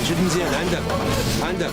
Schütten Sie an, Hände, Hände.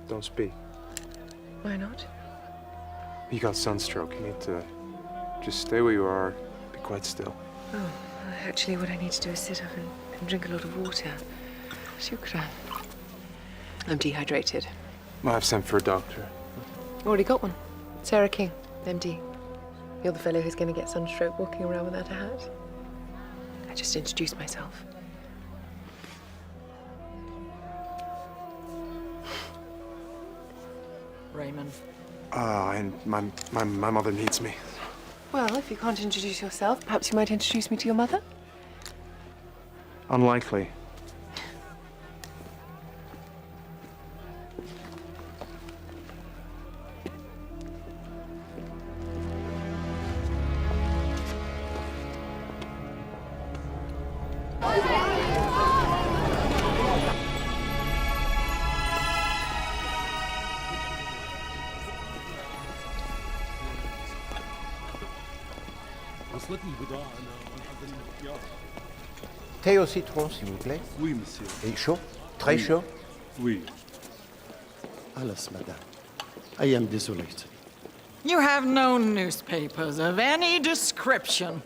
Don't speak. Why not? You got sunstroke. You need to just stay where you are, be quite still. Oh, actually what I need to do is sit up and drink a lot of water. Shukran. I'm dehydrated. I've sent for a doctor. Already got one. Sarah King, MD. You're the fellow who's going to get sunstroke walking around without a hat. I just introduced myself. Raymond. And my mother needs me. Well, if you can't introduce yourself, perhaps you might introduce me to your mother? Unlikely. Thé au citron, s'il vous plaît. Oui, monsieur. Et chaud? Très chaud? Oui. Alles, madame. I am desolate. You have no newspapers of any description.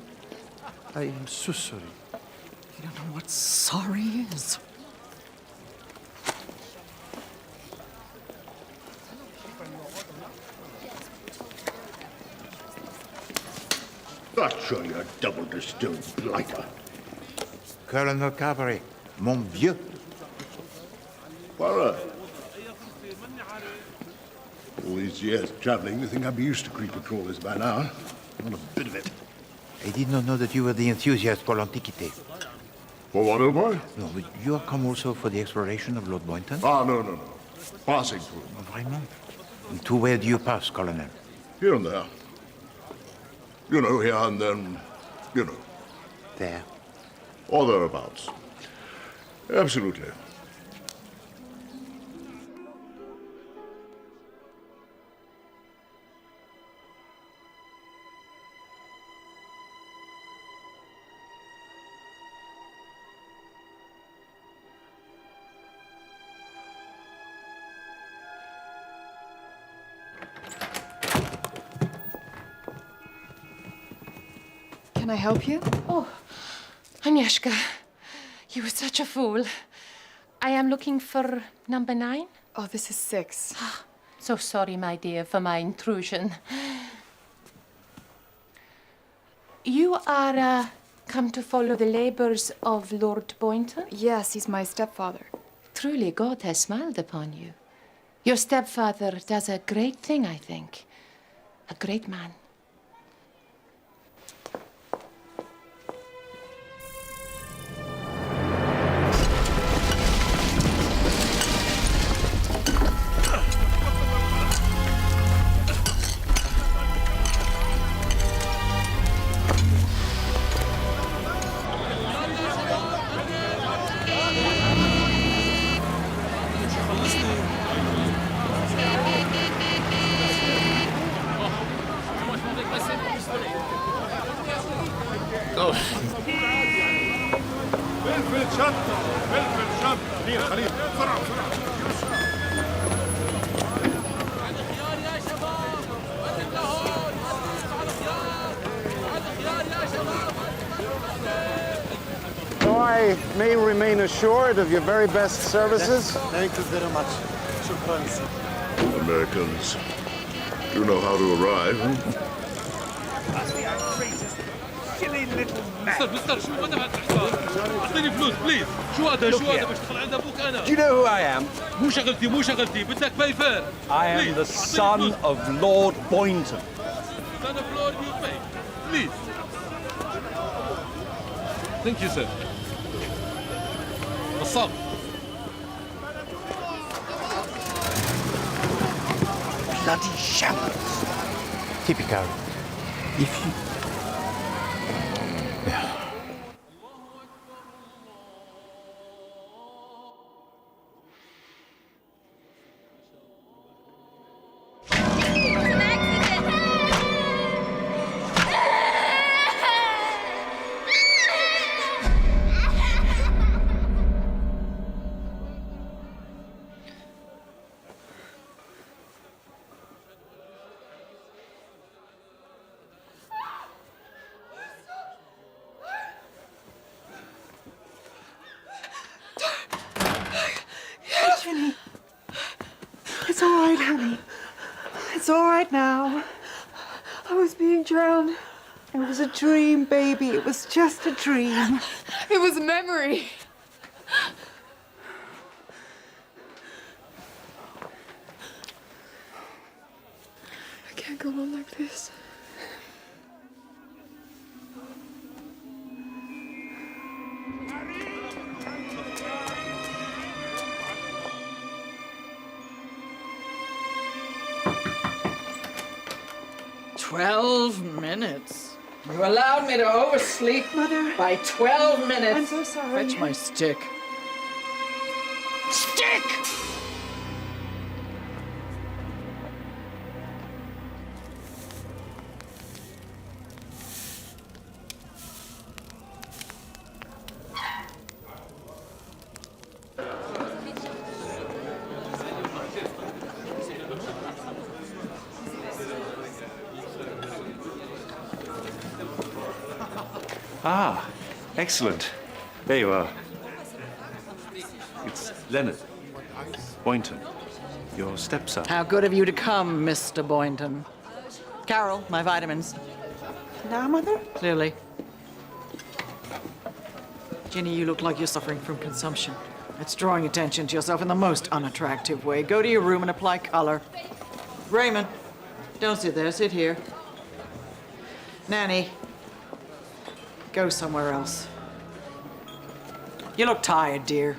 I am so sorry. You don't know what sorry is. That's surely a double-distilled blighter. Colonel Carberry, mon vieux. Poirot. All these years traveling, you think I'd be used to creeper crawlers by now. Not a bit of it. I did not know that you were the enthusiast for l'Antiquité. For what, old boy? No, but you have come also for the exploration of Lord Boynton? Ah, no. Passing through. Oh, vraiment? And to where do you pass, Colonel? Here and there. You know, here and then, you know. There. or thereabouts. Absolutely. Can I help you? Oh, Agnieszka, you were such a fool. I am looking for number 9. Oh, this is 6. So sorry, my dear, for my intrusion. You are come to follow the labors of Lord Boynton? Yes, he's my stepfather. Truly, God has smiled upon you. Your stepfather does a great thing, I think. A great man. فلفل شطة فلفل شطة خليل خليل بسرعة بسرعة So I may remain assured of your very best services. Thank you very much. Shukran. Americans do know how to arrive, huh? مستر شو هذا بالاحسان؟ اعطيني فلوس بليز. شو هذا بشتغل عند ابوك انا. Do you know who I am? مو شغلتي بدك فيفر. I am the son of Lord Boynton. Son of Lord you pay. Please. Thank you sir. نصاب. Bloody shambles. Typical. If you... It's all right, honey. It's all right now. I was being drowned. It was a dream, baby. It was just a dream. It was a memory. I can't go on like this. "12 minutes. You allowed me to oversleep Mother. by 12 minutes. I'm so sorry. Fetch my stick. Stick! Ah, excellent. There you are. It's Leonard Boynton, your stepson. How good of you to come, Mr. Boynton. Carol, my vitamins. Now, Mother? Clearly. Ginny, you look like you're suffering from consumption. It's drawing attention to yourself in the most unattractive way. Go to your room and apply color. Raymond, don't sit there, sit here. Nanny, go somewhere else. You look tired, dear.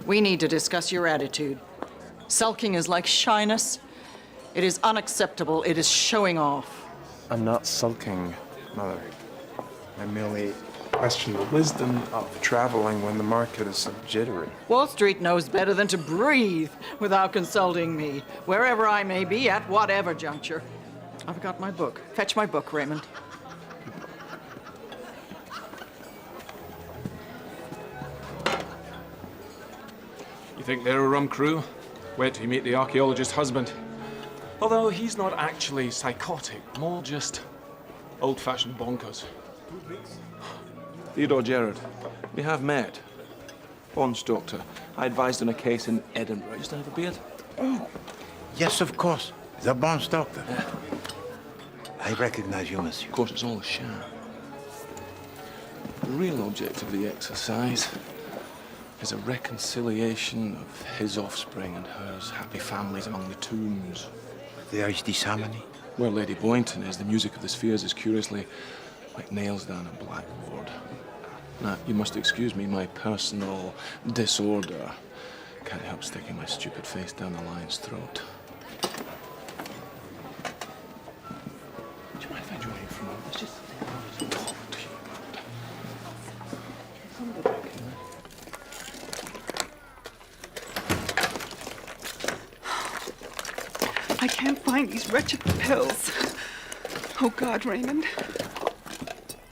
We need to discuss your attitude. Sulking is like shyness. It is unacceptable. It is showing off. I'm not sulking, Mother. I merely question the wisdom of traveling when the market is so jittery. Wall Street knows better than to breathe without consulting me, wherever I may be at whatever juncture. I've got my book. Fetch my book, Raymond. You think they're a rum crew? Wait till you meet the archaeologist's husband. Although he's not actually psychotic, more just old-fashioned bonkers. Theodore Gerard. We have met. Bond's doctor. I advised on a case in Edinburgh. Used to have a beard? Oh, yes, of course. The Bond's doctor. I recognize you, monsieur. Of course, it's all a sham. The real object of the exercise is a reconciliation of his offspring and hers, happy families among the tombs. There is disharmony. Where Lady Boynton is, the music of the spheres is curiously like nails down a blackboard. Now, you must excuse me, my personal disorder can't help sticking my stupid face down the lion's throat. Do you mind if I join you for a moment? It's just talk to you about. I can't find these wretched pills. Oh, God, Raymond.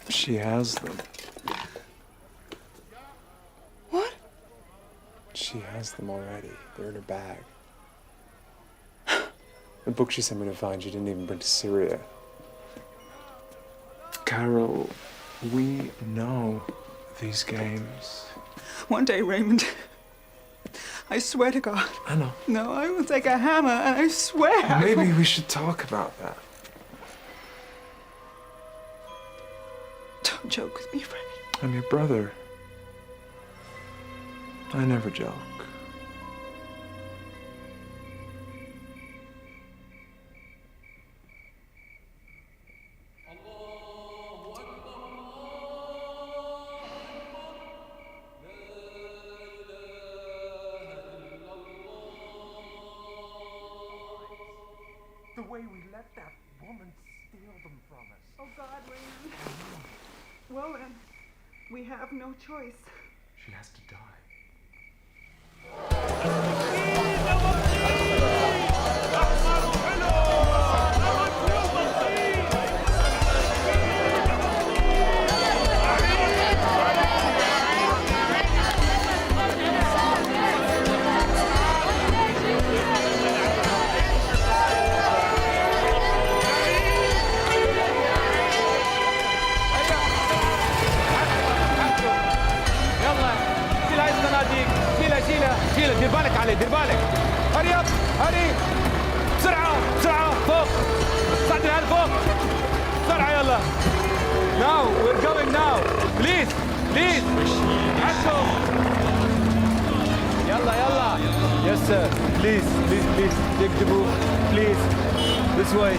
She has them. What? She has them already. They're in her bag. The book she sent me to find, she didn't even bring to Syria. Carol, we know these games. One day, Raymond, I swear to God. I know. No, I will take a hammer, and I swear. Maybe we should talk about that. Don't joke with me, Freddie. I'm your brother. I never joke. The way we let that woman steal them from us. Oh, God, Raymond. Well, then, we have no choice. She has to die. شيله دير بالك عليه دير بالك هري اب هري بسرعه بسرعه فوق صعد الهال فوق بسرعه يلا now we're going now please please عشوا يلا يلا yes sir please please please take the move please this way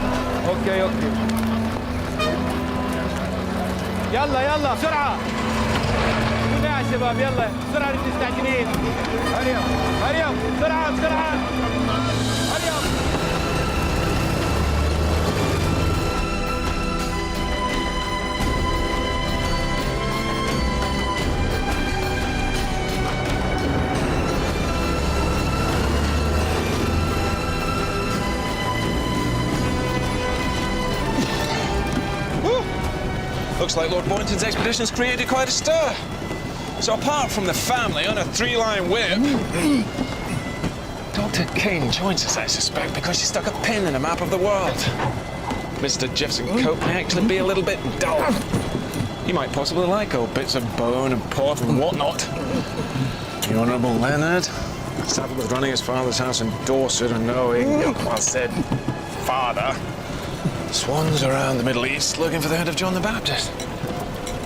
okay okay يلا يلا بسرعه يا شباب يلا بسرعة انتوا مستعجلين هريا هريا بسرعة بسرعة هريا Looks like Lord Boynton's expedition's created quite a stir. So apart from the family on a three-line whip, Dr. Kane joins us, I suspect, because she stuck a pin in a map of the world. Mr. Jefferson Cope may actually be a little bit dull. He might possibly like old bits of bone and pork and whatnot. The Honourable Leonard, started with running his father's house in Dorset and knowing, well said, father, swans around the Middle East looking for the head of John the Baptist.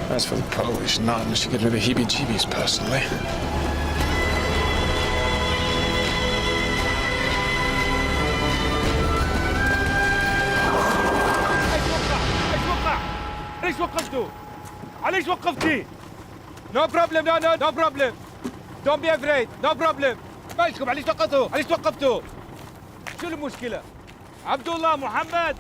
As for the Polish nun, she gave me the heebie-jeebies personally. ليش وقفتوا؟ علاش وقفتي؟ No problem, no problem. Don't be afraid, no problem. مالكم علاش وقفتوا؟ علاش توقفتوا؟ شو المشكلة؟ Abdullah, Muhammad.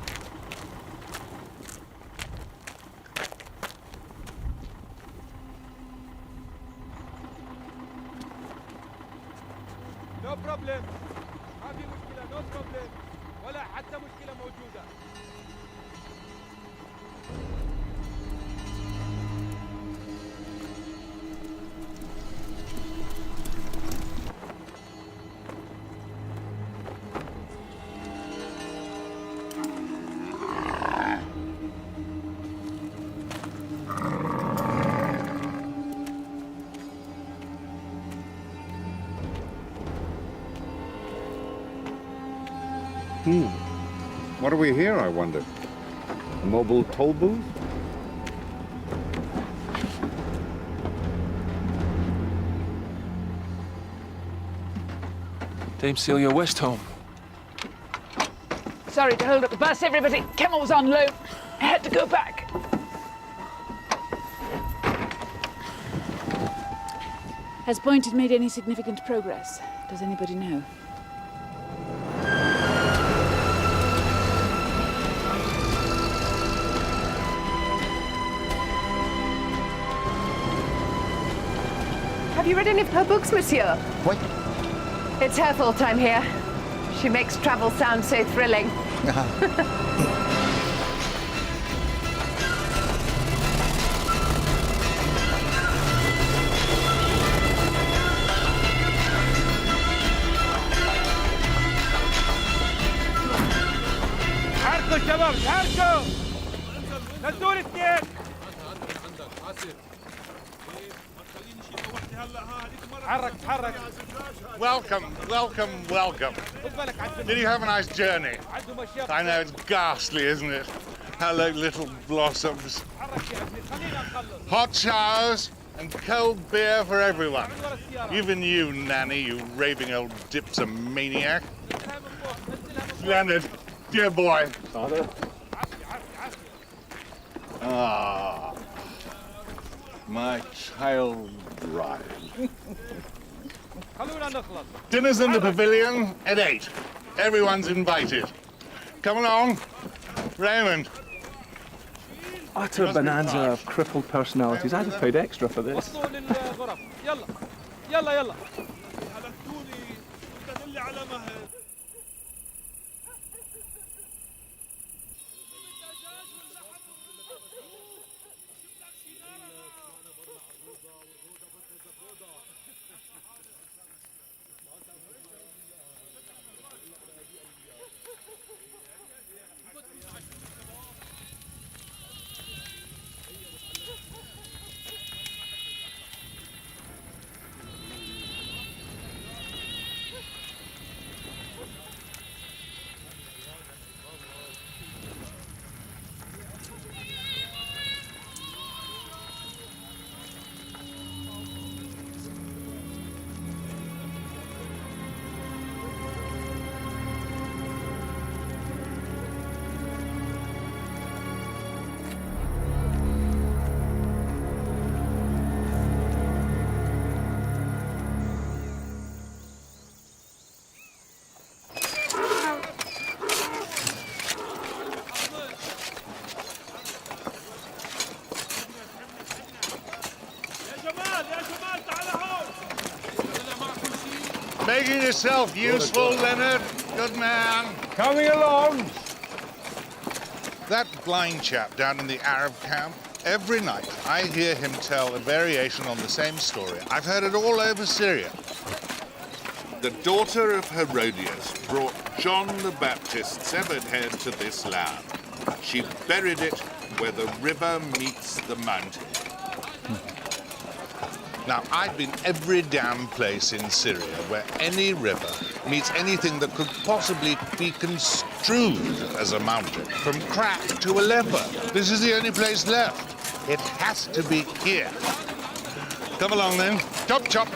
No problem. ما في مشكلة. No problem. ولا حتى مشكلة موجودة. What do we hear, I wonder? A mobile toll booth? Dame Celia Westholme. Sorry to hold up the bus, everybody. Camel was on loan. I had to go back. Has Pointed made any significant progress? Does anybody know? Have you read any of her books, monsieur? What? It's her fault I'm here. She makes travel sound so thrilling. حركوا الشباب حركوا. نزلوا الاثنين. تحرك. Welcome, welcome, welcome. Did you have a nice journey? I know it's ghastly, isn't it? Hello, little blossoms. Hot showers and cold beer for everyone. Even you, Nanny, you raving old dipsomaniac. Leonard, dear boy. Father? Ah, my child bride. Dinner's in the pavilion at 8. Everyone's invited. Come along. Raymond. Utter bonanza of crippled personalities. I'd have paid extra for this. يلا. Making yourself useful, Leonard. Good man. Coming along. That blind chap down in the Arab camp, every night I hear him tell a variation on the same story. I've heard it all over Syria. The daughter of Herodias brought John the Baptist's severed head to this land. She buried it where the river meets the mountain. Now, I've been every damn place in Syria where any river meets anything that could possibly be construed as a mountain, from crack to Aleppo. This is the only place left. It has to be here. Come along, then. Chop, chop.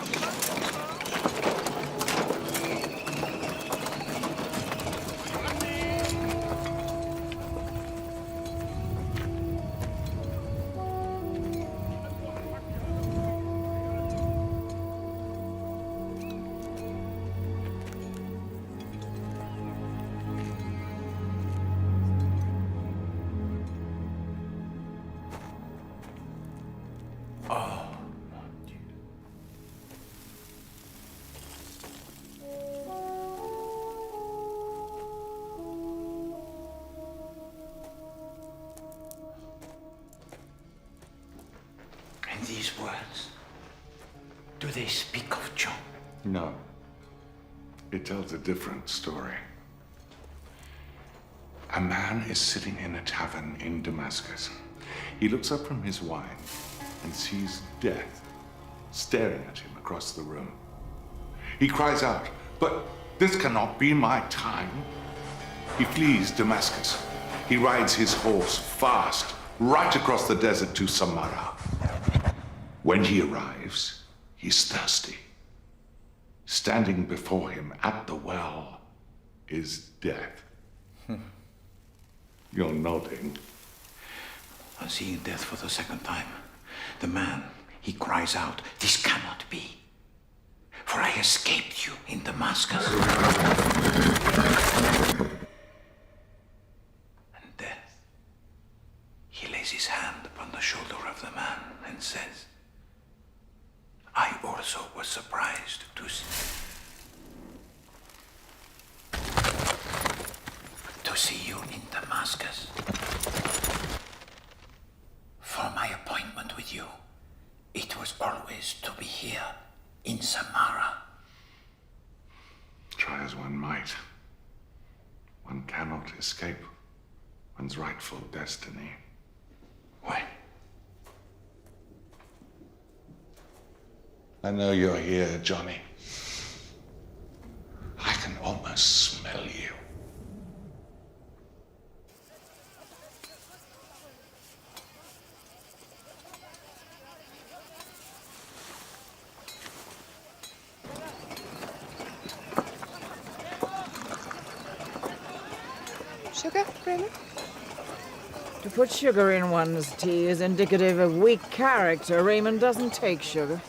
words, do they speak of John? No. It tells a different story. A man is sitting in a tavern in Damascus. He looks up from his wine and sees death staring at him across the room. He cries out, "But this cannot be my time." He flees Damascus. He rides his horse fast right across the desert to Samarra. When he arrives, he's thirsty. Standing before him at the well is death. You're nodding. On seeing death for the second time, the man, he cries out, "This cannot be, for I escaped you in Damascus." And death, he lays his hand upon the shoulder of the man and says, "I also was surprised to see you in Damascus. For my appointment with you, it was always to be here in Samarra." Try as one might, one cannot escape one's rightful destiny. Why? I know you're here, Johnny. I can almost smell you. Sugar, Raymond? To put sugar in one's tea is indicative of weak character. Raymond doesn't take sugar.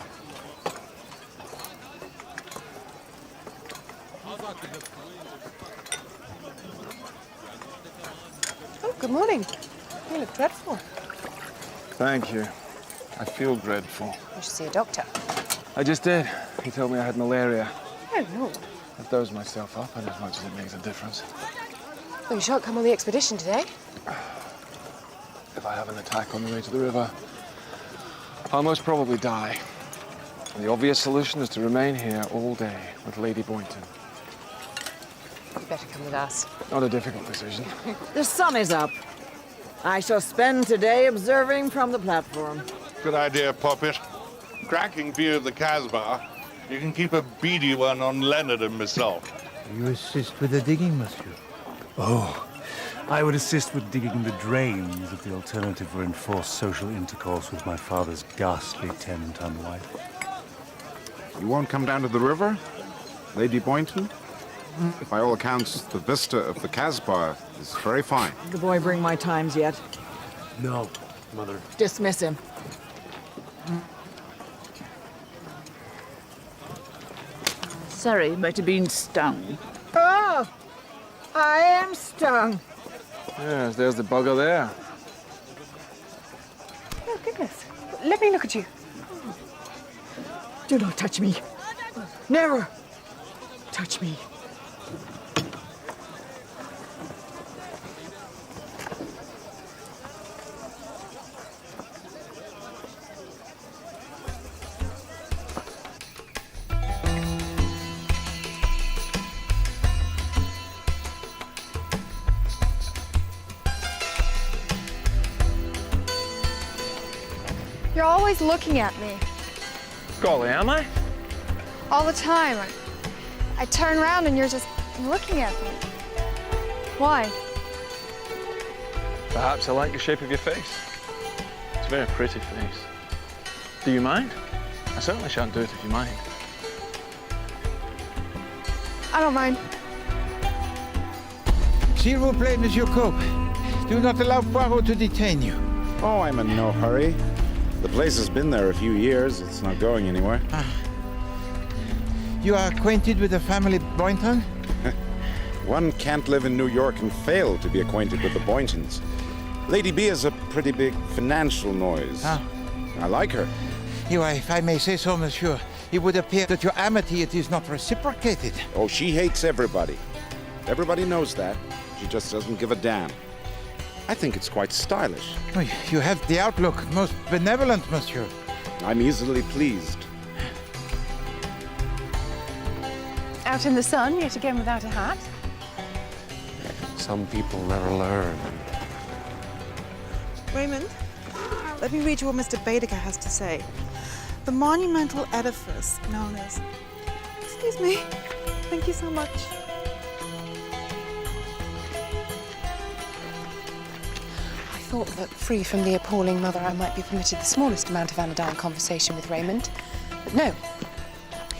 Oh, good morning. You look dreadful. Thank you. I feel dreadful. You should see a doctor. I just did. He told me I had malaria. Oh, no. I've dosed myself up, and as much as it makes a difference. Well, you shan't come on the expedition today. If I have an attack on the way to the river, I'll most probably die. The obvious solution is to remain here all day with Lady Boynton. You better come with us. Not a difficult decision. The sun is up. I shall spend today observing from the platform. Good idea, Poppet. Cracking view of the Casbah. You can keep a beady one on Leonard and myself. You assist with the digging, monsieur? Oh, I would assist with digging the drains if the alternative were enforced social intercourse with my father's ghastly 10-ton wife. You won't come down to the river, Lady Boynton? By all accounts, the vista of the Casbah is very fine. Did the boy bring my times yet? No, Mother. Dismiss him. Sorry, might have been stung. Oh! I am stung. Yes, there's the bugger there. Oh, goodness. Let me look at you. Do not touch me. Never touch me. You're always looking at me. Golly, am I? All the time. I turn around and you're just looking at me. Why? Perhaps I like the shape of your face. It's a very pretty face. Do you mind? I certainly shan't do it if you mind. I don't mind. S'il vous plaît, Monsieur Cope. Do not allow Poirot to detain you. Oh, I'm in no hurry. The place has been there a few years. It's not going anywhere. You are acquainted with the family Boynton? One can't live in New York and fail to be acquainted with the Boyntons. Lady B is a pretty big financial noise. I like her. If I may say so, monsieur, it would appear that your amity is not reciprocated. Oh, she hates everybody. Everybody knows that. She just doesn't give a damn. I think it's quite stylish. You have the outlook most benevolent, monsieur. I'm easily pleased. Out in the sun, yet again without a hat. Some people never learn. Raymond, let me read you what Mr. Baedeker has to say. The monumental edifice known as... Excuse me. Thank you so much. I thought that, free from the appalling mother, I might be permitted the smallest amount of anodyne conversation with Raymond. But no.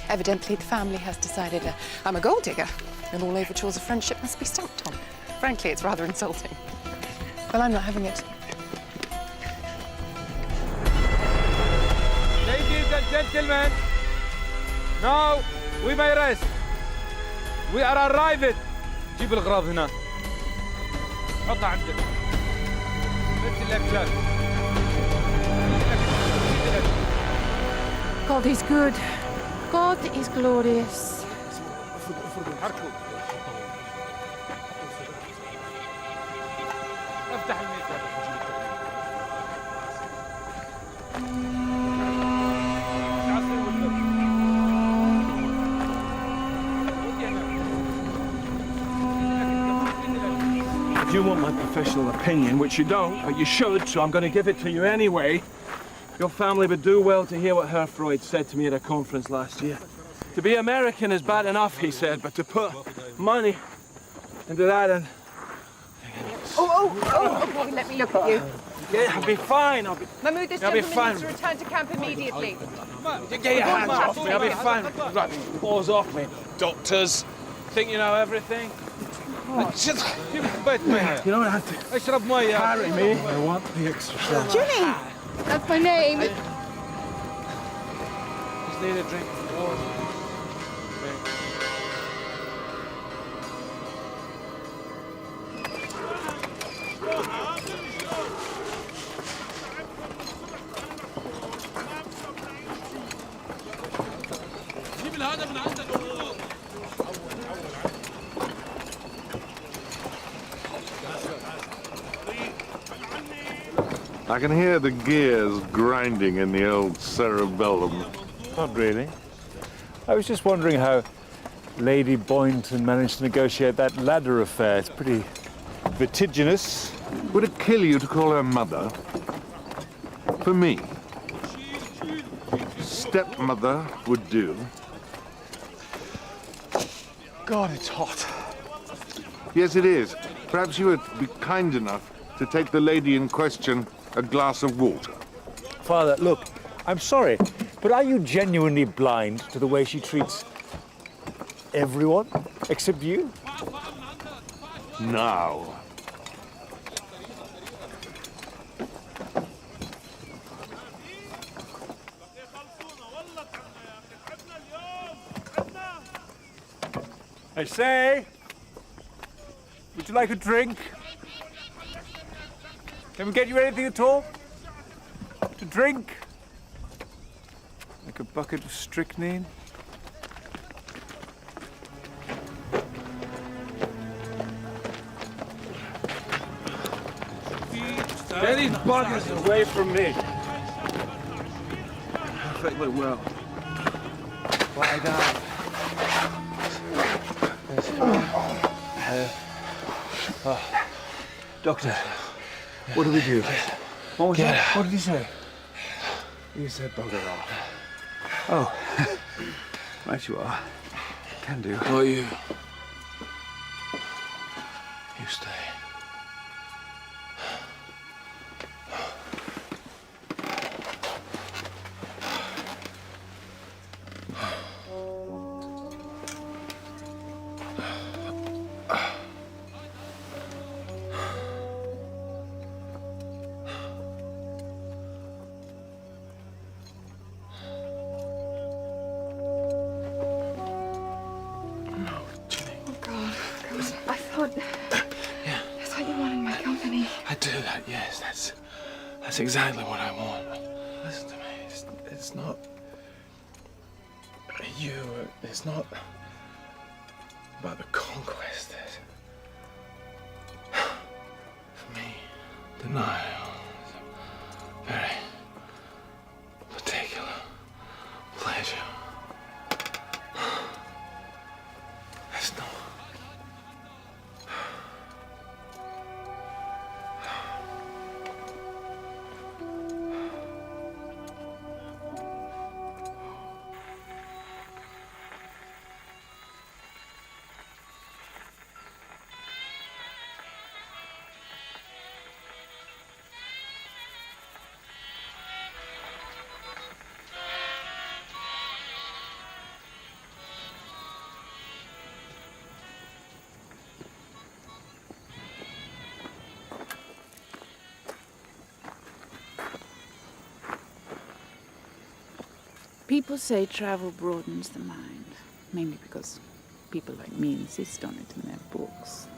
Evidently, the family has decided I'm a gold digger, and all overtures of friendship must be stamped on. Frankly, it's rather insulting. Well, I'm not having it. Ladies and gentlemen, now we may rest. We are arrived. جيب الغراض هنا. حطها عندك. مثل الأكلات. God is good. God is glorious. افتح الميزان. If you want my professional opinion, which you don't, but you should, so I'm going to give it to you anyway, your family would do well to hear what Herfroyd said to me at a conference last year. To be American is bad enough, he said, but to put money into that and... Oh, let me look at you. Yeah, I'll be fine. Mahmoud, this I'll be gentleman fine. needs to return to camp immediately. Get your hands off me. I'll be fine. Right, paws off me. Doctors, think you know everything? Just جيب كوباية مية. You don't have to اشرب مية. carry me. I want the extra shot. Junie! That's my name. Just need a drink. I can hear the gears grinding in the old cerebellum. Not really. I was just wondering how Lady Boynton managed to negotiate that ladder affair. It's pretty vertiginous. Would it kill you to call her mother? For me, stepmother would do. God, it's hot. Yes, it is. Perhaps you would be kind enough to take the lady in question a glass of water. Father, look, I'm sorry, but are you genuinely blind to the way she treats everyone except you? Now. I say, would you like a drink? Can we get you anything at all? To drink? Like a bucket of strychnine? Get these buggers away from me. Perfectly well. Lie down. Doctor, what do we do? What was that? What did he say? He said bugger off. Oh, right you are. Can do. Oh, you. You stay. That's exactly what I want. Listen to me. It's not you. It's not about the conquest. For me, denial is a very particular People say travel broadens the mind, mainly because people like me insist on it in their books.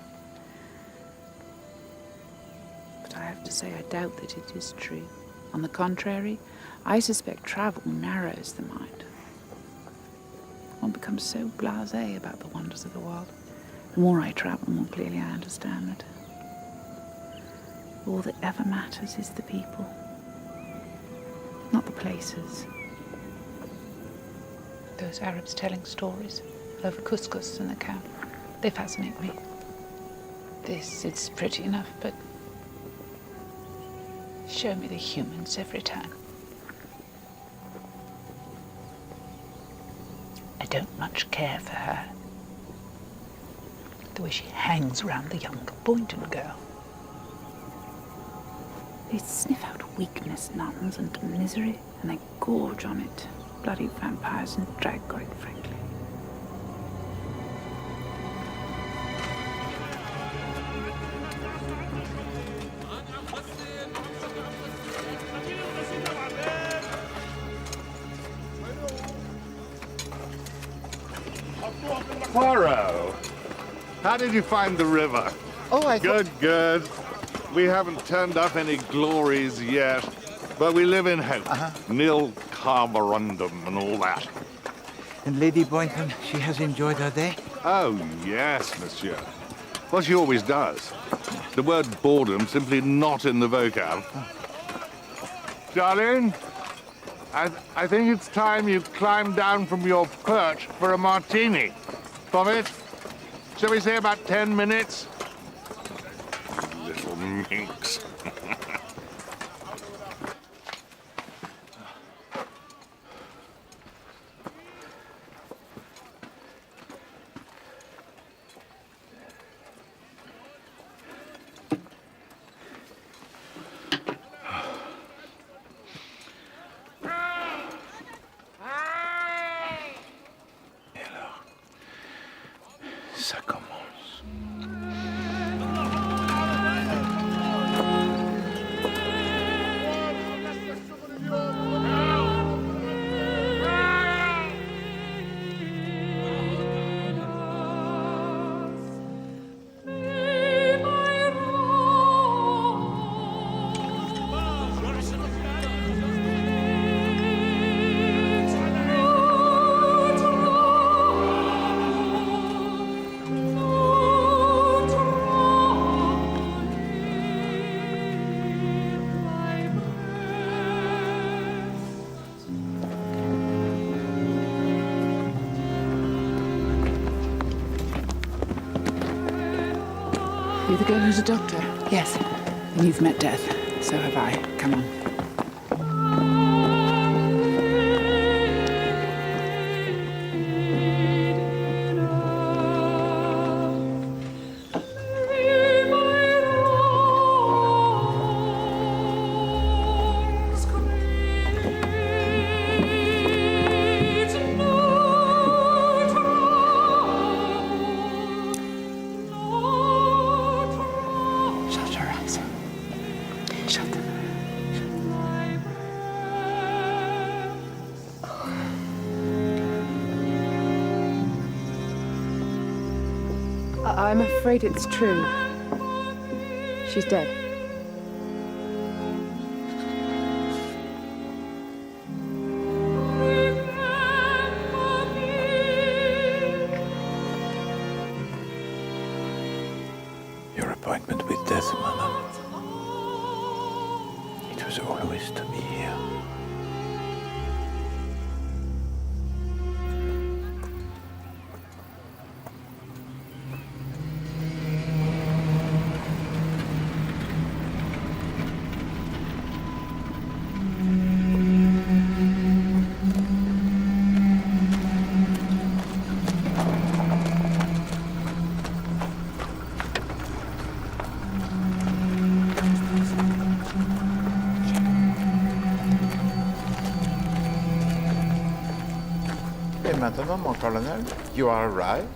But I have to say I doubt that it is true. On the contrary, I suspect travel narrows the mind. One becomes so blasé about the wonders of the world. The more I travel, the more clearly I understand it. All that ever matters is the people, not the places. Those Arabs telling stories over couscous and the cow, they fascinate me. This, it's pretty enough, but show me the humans every time. I don't much care for her. The way she hangs around the young Boynton girl. They sniff out weakness, nuns, and misery, and they gorge on it. Bloody vampires and drag, quite frankly. Poirot, how did you find the river? Oh, Good. We haven't turned up any glories yet, but we live in hope. Nil carborundum and all that. And Lady Boynton, she has enjoyed her day? Oh, yes, monsieur. Well, she always does. The word boredom simply not in the vocab. Darling, I think it's time you climb down from your perch for a martini. Profit? Shall we say about 10 minutes? Little minx. Ça commence. You're the girl who's a doctor? Yes. And you've met death. So have I. Come on. I'm afraid it's true. She's dead. Your appointment with death, Mother. It was always to be here. Maintenant, mon colonel, you are arrived.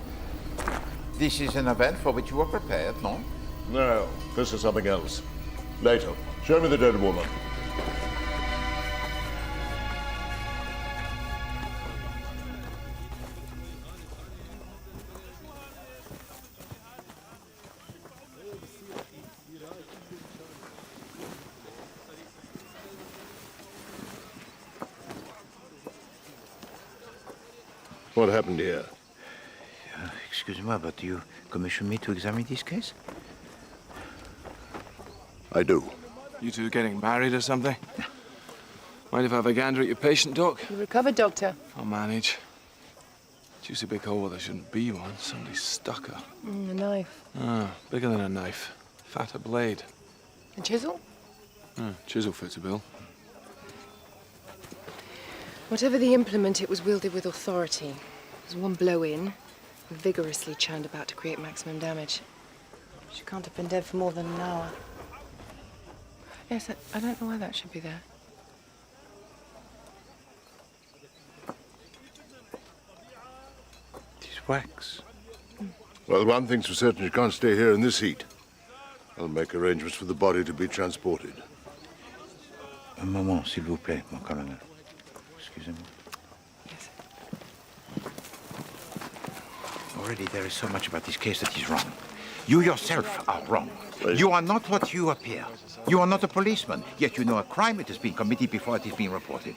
This is an event for which you were prepared, no? No, this is something else. Later. Show me the dead woman. What happened here? Excuse-moi, but you commissioned me to examine this case? I do. You two getting married or something? Mind if I have a gander at your patient, Doc? You recovered, Doctor? I'll manage. Juicy big hole where there shouldn't be one. Somebody stuck her. A knife. Ah, bigger than a knife. Fatter blade. A chisel? Chisel fits a bill. Whatever the implement, it was wielded with authority. It was one blow in, vigorously churned about to create maximum damage. She can't have been dead for more than an hour. Yes, I don't know why that should be there. It's wax. Well, one thing's for certain, you can't stay here in this heat. I'll make arrangements for the body to be transported. Un moment, s'il vous plaît, mon colonel. Excusez-moi. Yes. Already there is so much about this case that is wrong. You yourself are wrong. You are not what you appear. You are not a policeman, yet you know a crime that has been committed before it has been reported.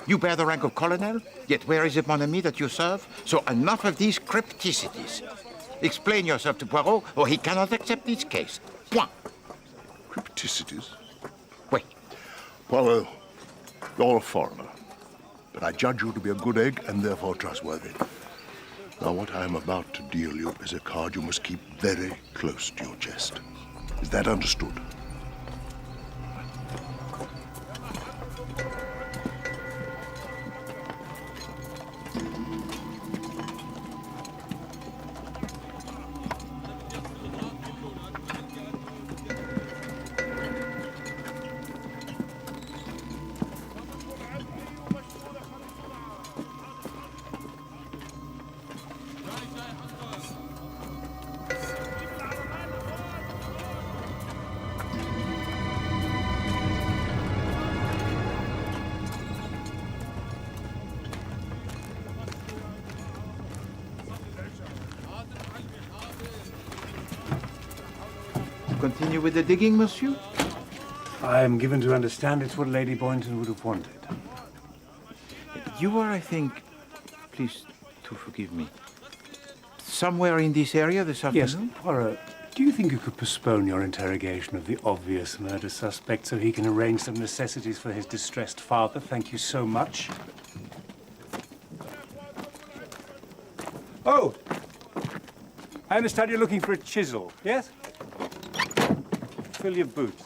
You bear the rank of colonel, yet where is it, mon ami, that you serve? So enough of these crypticities. Explain yourself to Poirot, or he cannot accept this case. Point. Crypticities? Oui. Poirot, you're a foreigner, but I judge you to be a good egg and therefore trustworthy. Now, what I am about to deal you is a card you must keep very close to your chest. Is that understood? Continue with the digging, monsieur? I am given to understand it's what Lady Boynton would have wanted. You are, I think, please to forgive me, somewhere in this area this afternoon? Yes, Poirot, do you think you could postpone your interrogation of the obvious murder suspect so he can arrange some necessities for his distressed father? Thank you so much. Oh! I understand you're looking for a chisel, yes? Fill your boots.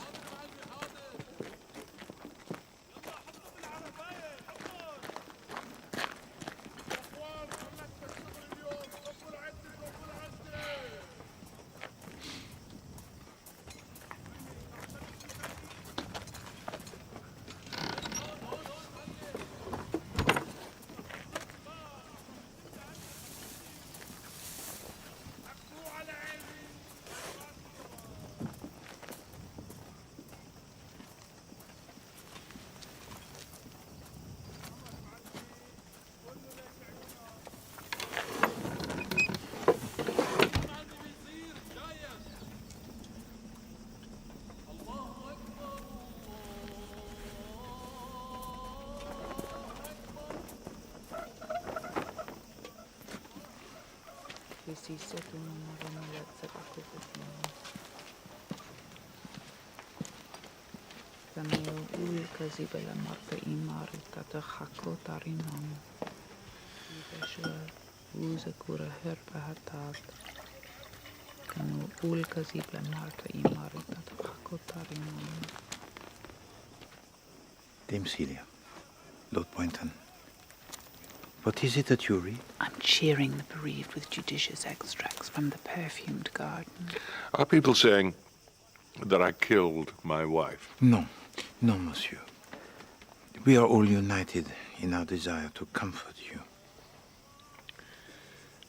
Dame Celia, Lord Boynton, what is it that you read? I'm cheering the bereaved with judicious extracts from the perfumed garden. Are people saying that I killed my wife? No, no, monsieur. We are all united in our desire to comfort you.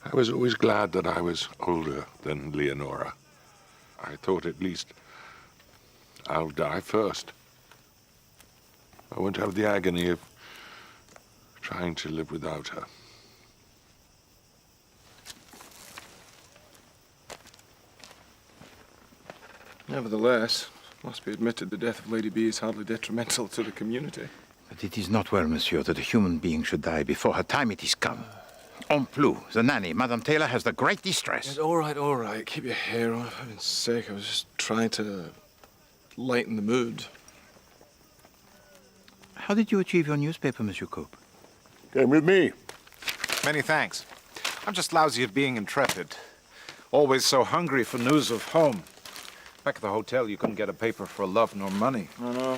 I was always glad that I was older than Leonora. I thought at least I'll die first. I won't have the agony of trying to live without her. Nevertheless, must be admitted the death of Lady B is hardly detrimental to the community. But it is not well, monsieur, that a human being should die before her time. It is come. En plus, the nanny, Madame Taylor, has the great distress. Yes, all right. Keep your hair on, for heaven's sake. I was just trying to lighten the mood. How did you achieve your newspaper, Monsieur Cope? Came with me. Many thanks. I'm just lousy at being intrepid. Always so hungry for news of home. Back at the hotel, you couldn't get a paper for love nor money. I know.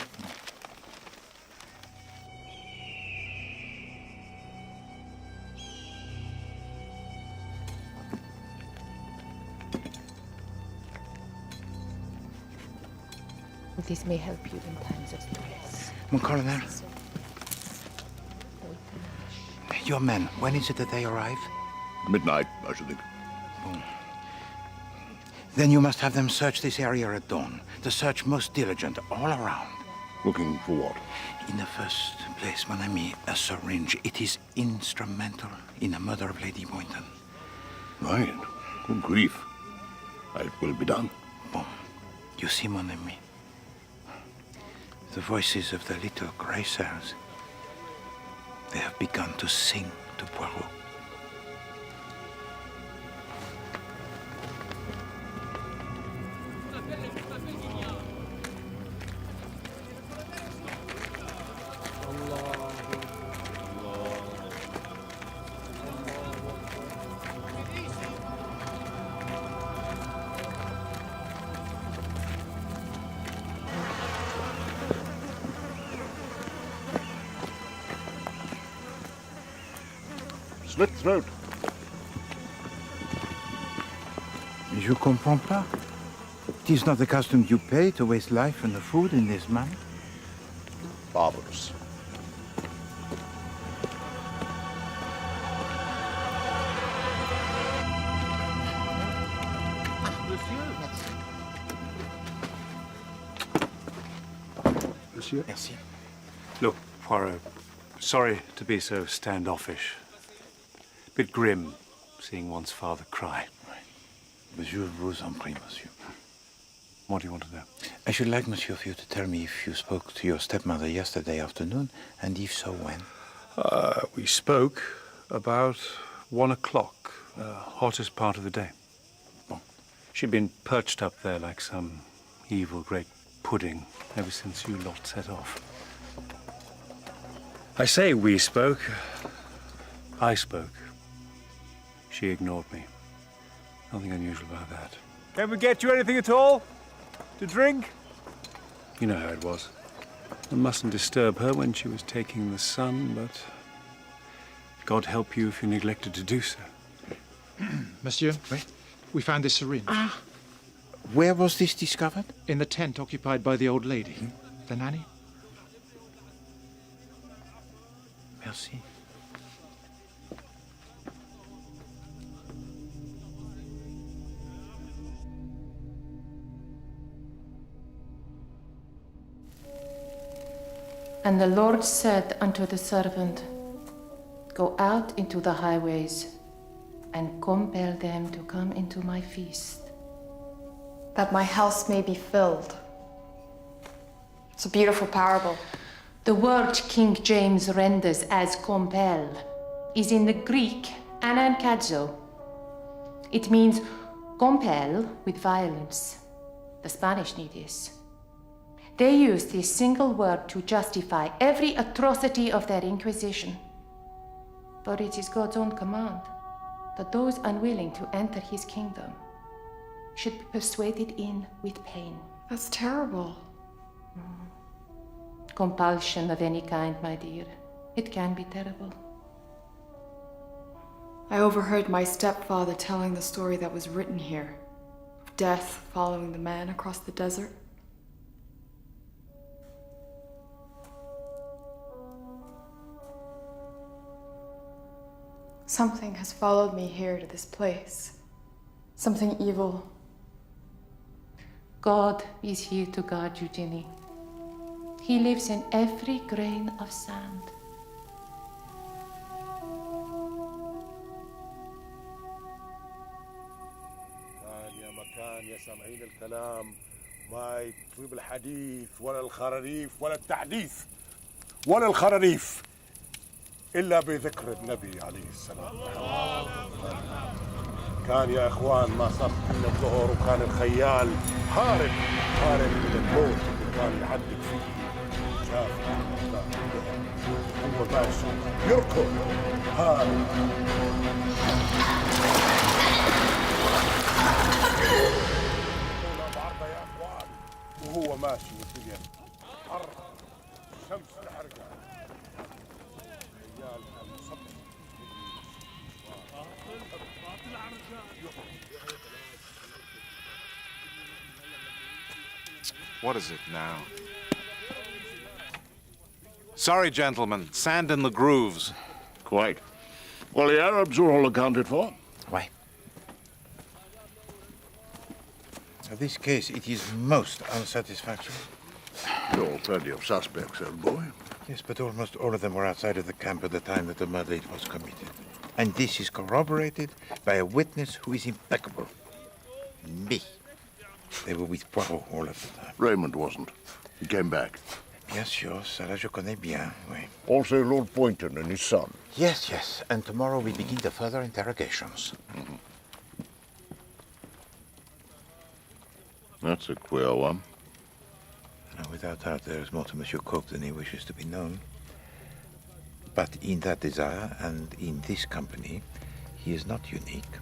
This may help you in times of stress. Mon colonel. Your men, when is it that they arrive? Midnight, I should think. Then you must have them search this area at dawn. The search most diligent, all around. Looking for what? In the first place, mon ami, a syringe. It is instrumental in the murder of Lady Boynton. Right. Good grief. It will be done. Bon. You see, mon ami, the voices of the little grey cells, they have begun to sing to Poirot. Slit throat. Je comprends pas. It is not the custom you pay to waste life and the food in this manner. Barbarous. Monsieur? Merci. Look, Poirot, sorry to be so standoffish. Bit grim, seeing one's father cry. Monsieur vous en prie, monsieur. What do you want to know? I should like, monsieur, for you to tell me if you spoke to your stepmother yesterday afternoon, and if so, when? We spoke about 1 o'clock, hottest part of the day. Bon. She'd been perched up there like some evil great pudding ever since you lot set off. I say we spoke. I spoke. She ignored me. Nothing unusual about that. Can we get you anything at all? To drink? You know how it was. One mustn't disturb her when she was taking the sun, but God help you if you neglected to do so. Monsieur, we found this syringe. Ah. Where was this discovered? In the tent occupied by the old lady. The nanny? Merci. And the Lord said unto the servant, Go out into the highways and compel them to come into my feast. That my house may be filled. It's a beautiful parable. The word King James renders as compel is in the Greek anankazo. It means compel with violence. The Spanish knew this. They used this single word to justify every atrocity of their Inquisition. But it is God's own command that those unwilling to enter his kingdom should be persuaded in with pain. That's terrible. Compulsion of any kind, my dear. It can be terrible. I overheard my stepfather telling the story that was written here, of death following the man across the desert. Something has followed me here to this place. Something evil. God is here to guard you, Ginny. He lives in every grain of sand. يا مكان يا سامعين الكلام ما يطيب الحديث ولا الخراريف ولا التحديث ولا الخراريف. إلا بذكر النبي عليه السلام. كان يا إخوان ما صف من الظهر وكان الخيال هارب من الموت اللي كان يعذب فيه. شاف هو ماشي يركض هارب. بعرضه يا إخوان وهو ماشي والدنيا حر الشمس الحرقة. What is it now? Sorry, gentlemen. Sand in the grooves. Quite. Well, the Arabs are all accounted for. Why? In this case, it is most unsatisfactory. There are plenty of suspects, old boy. Yes, but almost all of them were outside of the camp at the time that the murder was committed. And this is corroborated by a witness who is impeccable. Me. They were with Poirot all of the time. Raymond wasn't. He came back. Bien sûr, ça là je connais bien, oui. Also Lord Boynton and his son. Yes, yes. And tomorrow we begin the further interrogations. Mm-hmm. That's a queer one. Now, without doubt, there is more to Monsieur Coke than he wishes to be known. But in that desire and in this company, he is not unique.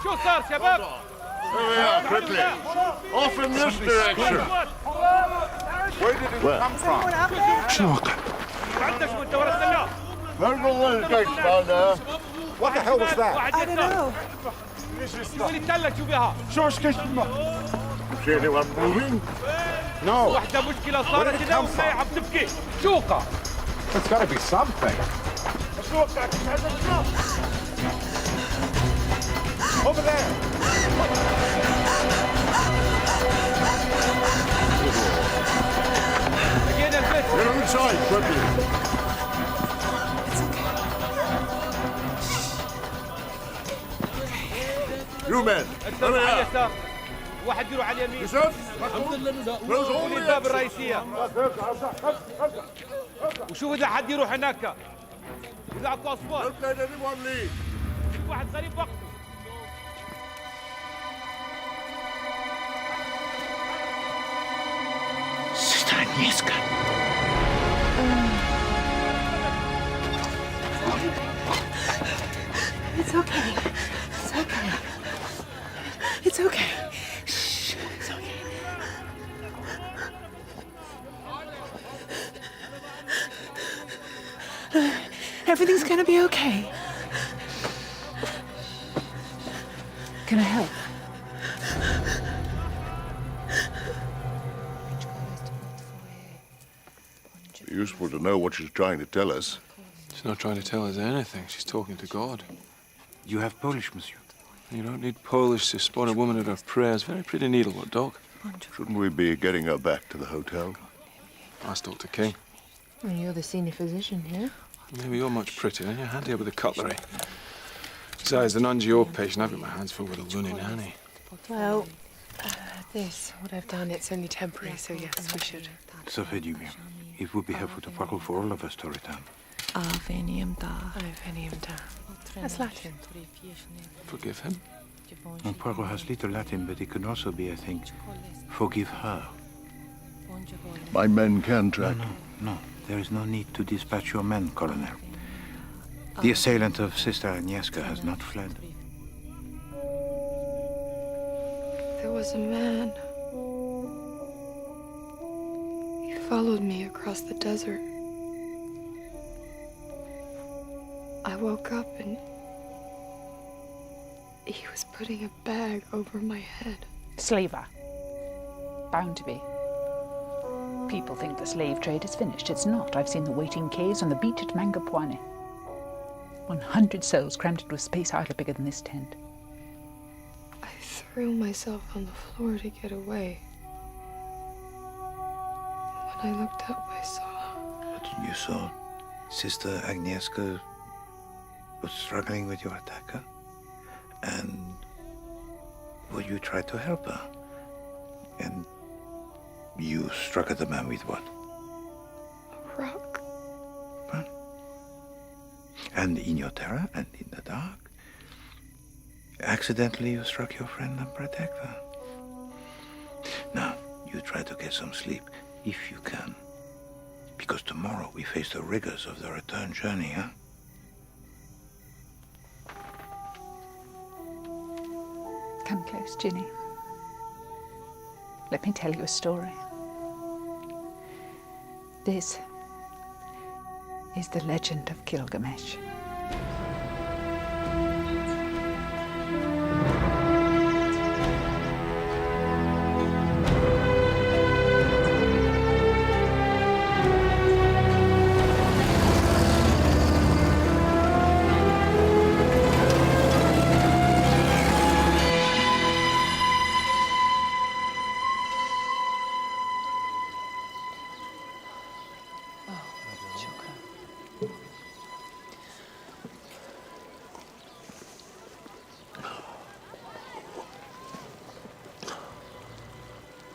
شو صار شباب؟ Quickly. Off in this direction. Where did it come from? There's no way to take down there. What the hell was that? I don't know. See anyone moving? No. واحدة مشكلة Where صارت did it هنا come وهي from? عم تبكي. شوقة. There's got to be something. Over there. لقينا البيت. Get on inside, quickly. You men, الدور على اليسار. واحد يروح على اليمين. يوسف. قولي الباب الرئيسية. وشوف إذا حد يروح هناك. إذا أكو أصوات. Don't let anyone leave. في واحد غريب وقته. Sister Agnieszka. It's okay. It's okay. It's okay. Shh. It's okay. Everything's gonna be okay. Can I help? Useful to know what she's trying to tell us. She's not trying to tell us anything. She's talking to God. You have Polish, monsieur? You don't need Polish to spot a woman at her prayers. Very pretty needlework, Doc. Shouldn't we be getting her back to the hotel? Ask Dr. King. Well, you're the senior physician here. Maybe you're much prettier, and you're handier with the cutlery. Besides, the non-GO patient, I've got my hands full with a loony nanny. Well, what I've done, it's only temporary, so yes, we should. Ça fait du bien. It would be helpful to Poirot for all of us to return. Avenium da. Avenium da. That's Latin. Forgive him? And Poirot has little Latin, but it can also be, I think, forgive her. My men can track. No. There is no need to dispatch your men, Colonel. The assailant of Sister Agnieszka has not fled. There was a man. He followed me across the desert. I woke up and he was putting a bag over my head. Slaver. Bound to be. People think the slave trade is finished. It's not. I've seen the waiting caves on the beach at Mangapuane. 100 souls crammed into a space hardly bigger than this tent. I threw myself on the floor to get away. When I looked up, I saw... What you saw? Sister Agnieszka was struggling with your attacker? And Well, you tried to help her. And you struck at the man with what? A rock. Huh? And in your terror and in the dark, accidentally you struck your friend and protector. Now, you try to get some sleep, if you can. Because tomorrow we face the rigors of the return journey, huh? Come close, Ginny. Let me tell you a story. This is the legend of Gilgamesh.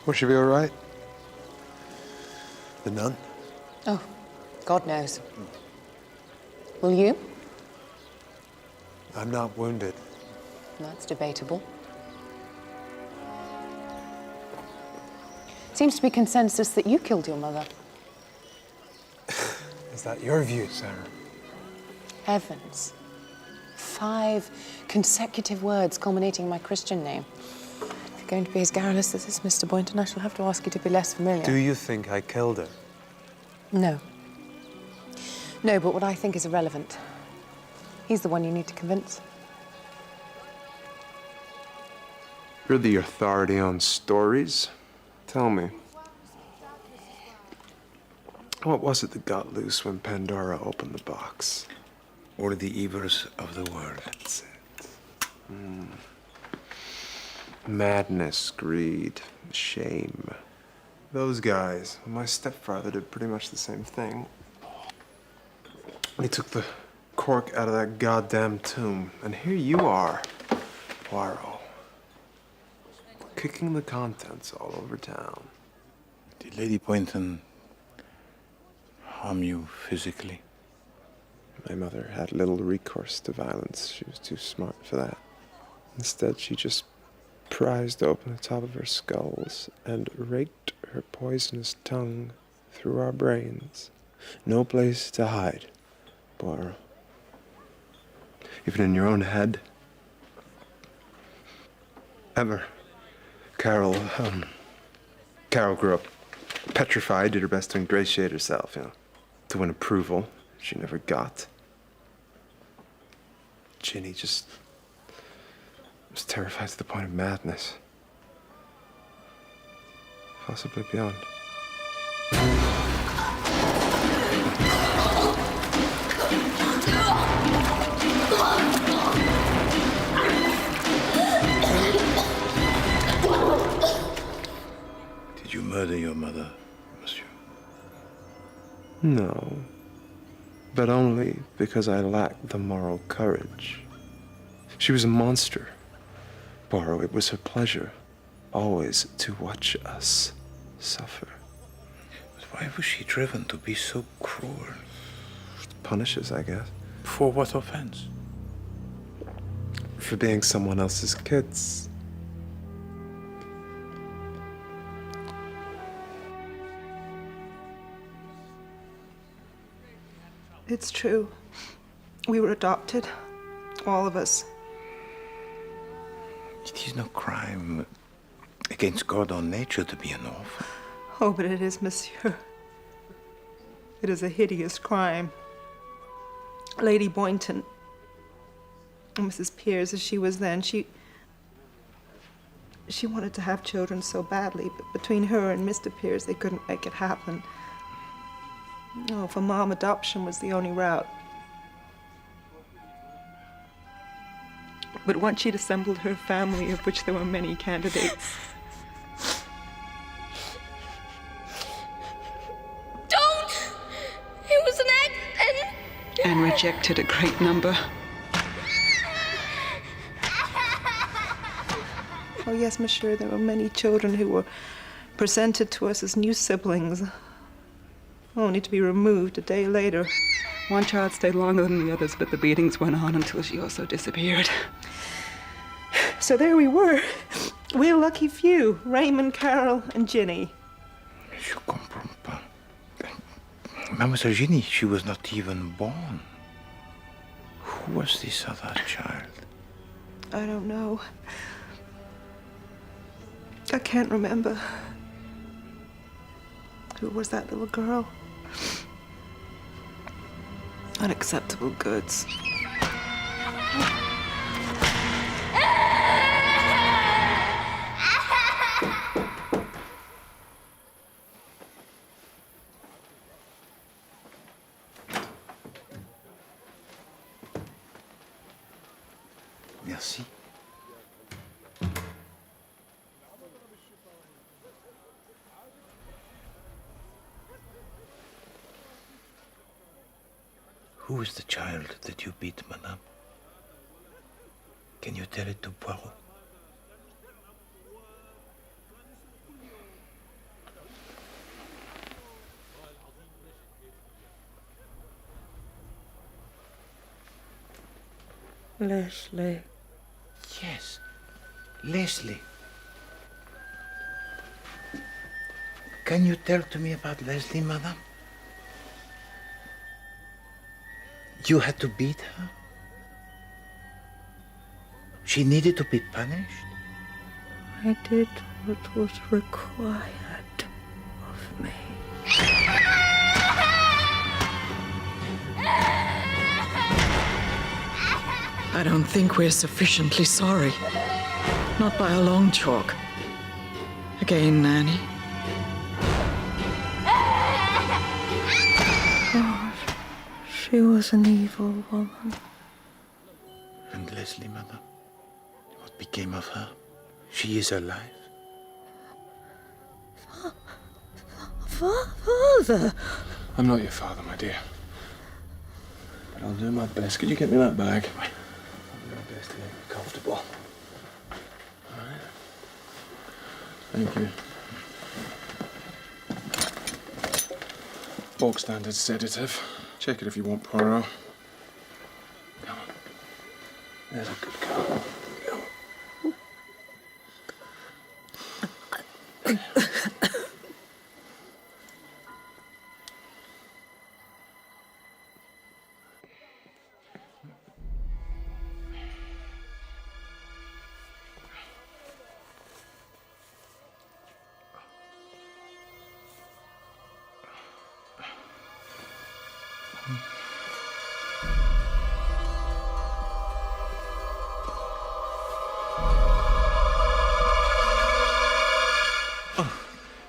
Will she be all right? The nun? Oh, God knows. Will you? I'm not wounded. That's debatable. Seems to be consensus that you killed your mother. Is that your view, Sarah? Heavens. 5 consecutive words culminating in my Christian name. If you're going to be as garrulous as this, Mr. Boynton, I shall have to ask you to be less familiar. Do you think I killed her? No. No, but what I think is irrelevant. He's the one you need to convince. You're the authority on stories. Tell me. What was it that got loose when Pandora opened the box? All the evils of the world. That's it. Madness, greed, shame. Those guys, my stepfather did pretty much the same thing. He took the cork out of that goddamn tomb, and here you are, Poirot, kicking the contents all over town. Did Lady Boynton harm you physically? My mother had little recourse to violence. She was too smart for that. Instead, she just prized open the top of her skulls and raked her poisonous tongue through our brains. No place to hide, Poirot. Even in your own head. Ever. Carol grew up petrified, did her best to ingratiate herself, to win approval she never got. Ginny just was terrified to the point of madness. Possibly beyond. Did you murder your mother, monsieur? No. But only because I lacked the moral courage. She was a monster. Poirot, it was her pleasure always to watch us suffer. But why was she driven to be so cruel? Punishes, I guess. For what offense? For being someone else's kids. It's true. We were adopted. All of us. It is no crime against God or nature to be an orphan. Oh, but it is, monsieur. It is a hideous crime. Lady Boynton, Mrs. Piers, as she was then, she wanted to have children so badly, but between her and Mr. Piers, they couldn't make it happen. Oh, for Mom, adoption was the only route. But once she'd assembled her family, of which there were many candidates. Don't! It was an accident! And rejected a great number. Oh, yes, monsieur, there were many children who were presented to us as new siblings, only to be removed a day later. One child stayed longer than the others, but the beatings went on until she also disappeared. So there we were. We're a lucky few. Raymond, Carol, and Ginny. Je comprends pas. Mademoiselle Ginny, she was not even born. Who was this other child? I don't know. I can't remember. Who was that little girl? Unacceptable goods. Merci. Who is the child that you beat, madame? Can you tell it to Poirot? Leslie. Yes, Leslie. Can you tell to me about Leslie, madame? You had to beat her? She needed to be punished? I did what was required of me. I don't think we're sufficiently sorry. Not by a long chalk. Again, Nanny. God, she was an evil woman. And Leslie, madame? What became of her? She is alive? Father! I'm not your father, my dear. But I'll do my best. Could you get me that bag? I'll do my best to make you comfortable. All right? Thank you. Bog standard sedative. Check it if you want, Poirot. Come on. There's a good girl. Come on.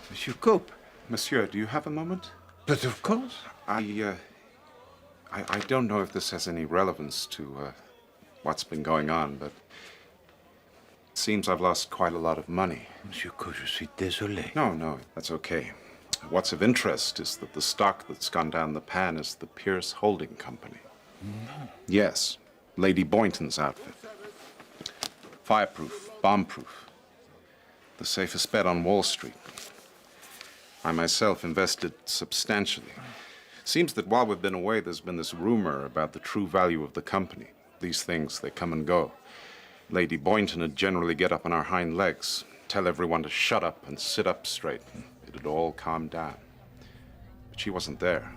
Monsieur Cope. Monsieur, do you have a moment? But of course. I don't know if this has any relevance to what's been going on, but it seems I've lost quite a lot of money. Monsieur Cope, je suis désolé. No, that's okay. What's of interest is that the stock that's gone down the pan is the Pierce Holding Company. No. Yes, Lady Boynton's outfit. Fireproof, bomb-proof. The safest bet on Wall Street. I myself invested substantially. Seems that while we've been away, there's been this rumor about the true value of the company. These things, they come and go. Lady Boynton would generally get up on her hind legs, tell everyone to shut up and sit up straight. It'd all calm down. But she wasn't there.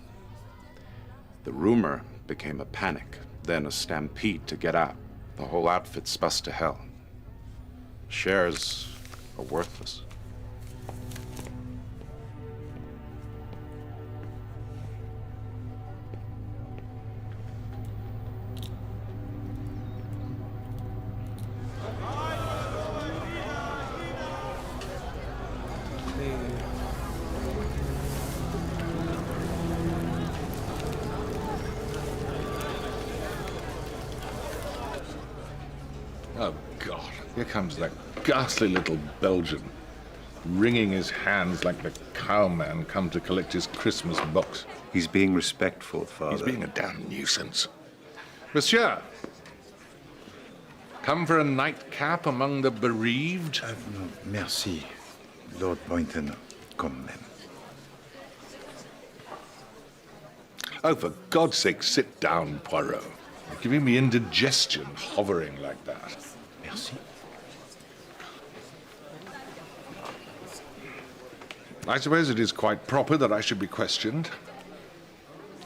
The rumor became a panic, then a stampede to get out. The whole outfit's bust to hell. Shares are worthless. Oh, God. Here comes that ghastly little Belgian, wringing his hands like the cowman come to collect his Christmas box. He's being respectful, Father. He's being a damn nuisance. Monsieur! Come for a nightcap among the bereaved? No, merci, Lord Boynton, quand même. Oh, for God's sake, sit down, Poirot. You're giving me indigestion hovering like that. Merci. I suppose it is quite proper that I should be questioned.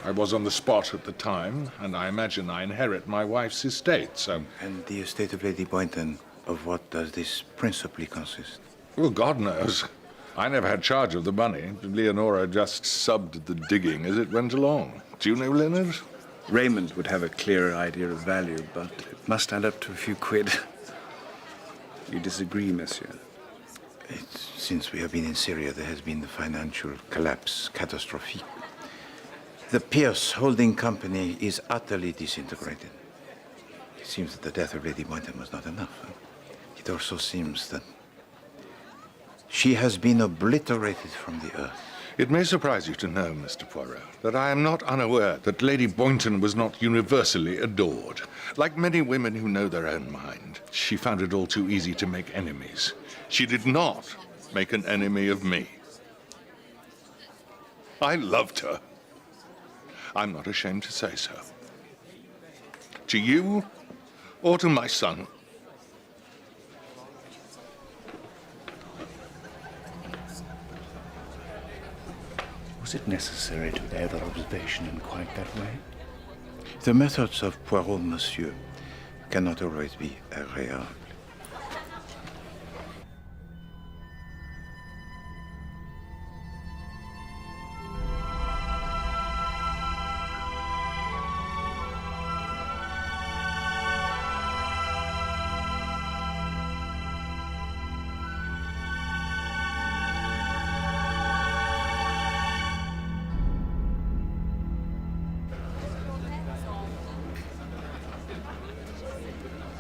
I was on the spot at the time, and I imagine I inherit my wife's estate, so... And the estate of Lady Boynton, of what does this principally consist? Well, God knows. I never had charge of the money. Leonora just subbed the digging as it went along. Do you know, Leonard? Raymond would have a clearer idea of value, but it must add up to a few quid. You disagree, monsieur? Since we have been in Syria, there has been the financial collapse, catastrophique. The Pierce holding company is utterly disintegrated. It seems that the death of Lady Boynton was not enough. It also seems that she has been obliterated from the earth. It may surprise you to know, Mr. Poirot, that I am not unaware that Lady Boynton was not universally adored. Like many women who know their own mind, she found it all too easy to make enemies. She did not make an enemy of me. I loved her. I'm not ashamed to say so. To you, or to my son. Was it necessary to air that observation in quite that way? The methods of Poirot, monsieur, cannot always be agréables.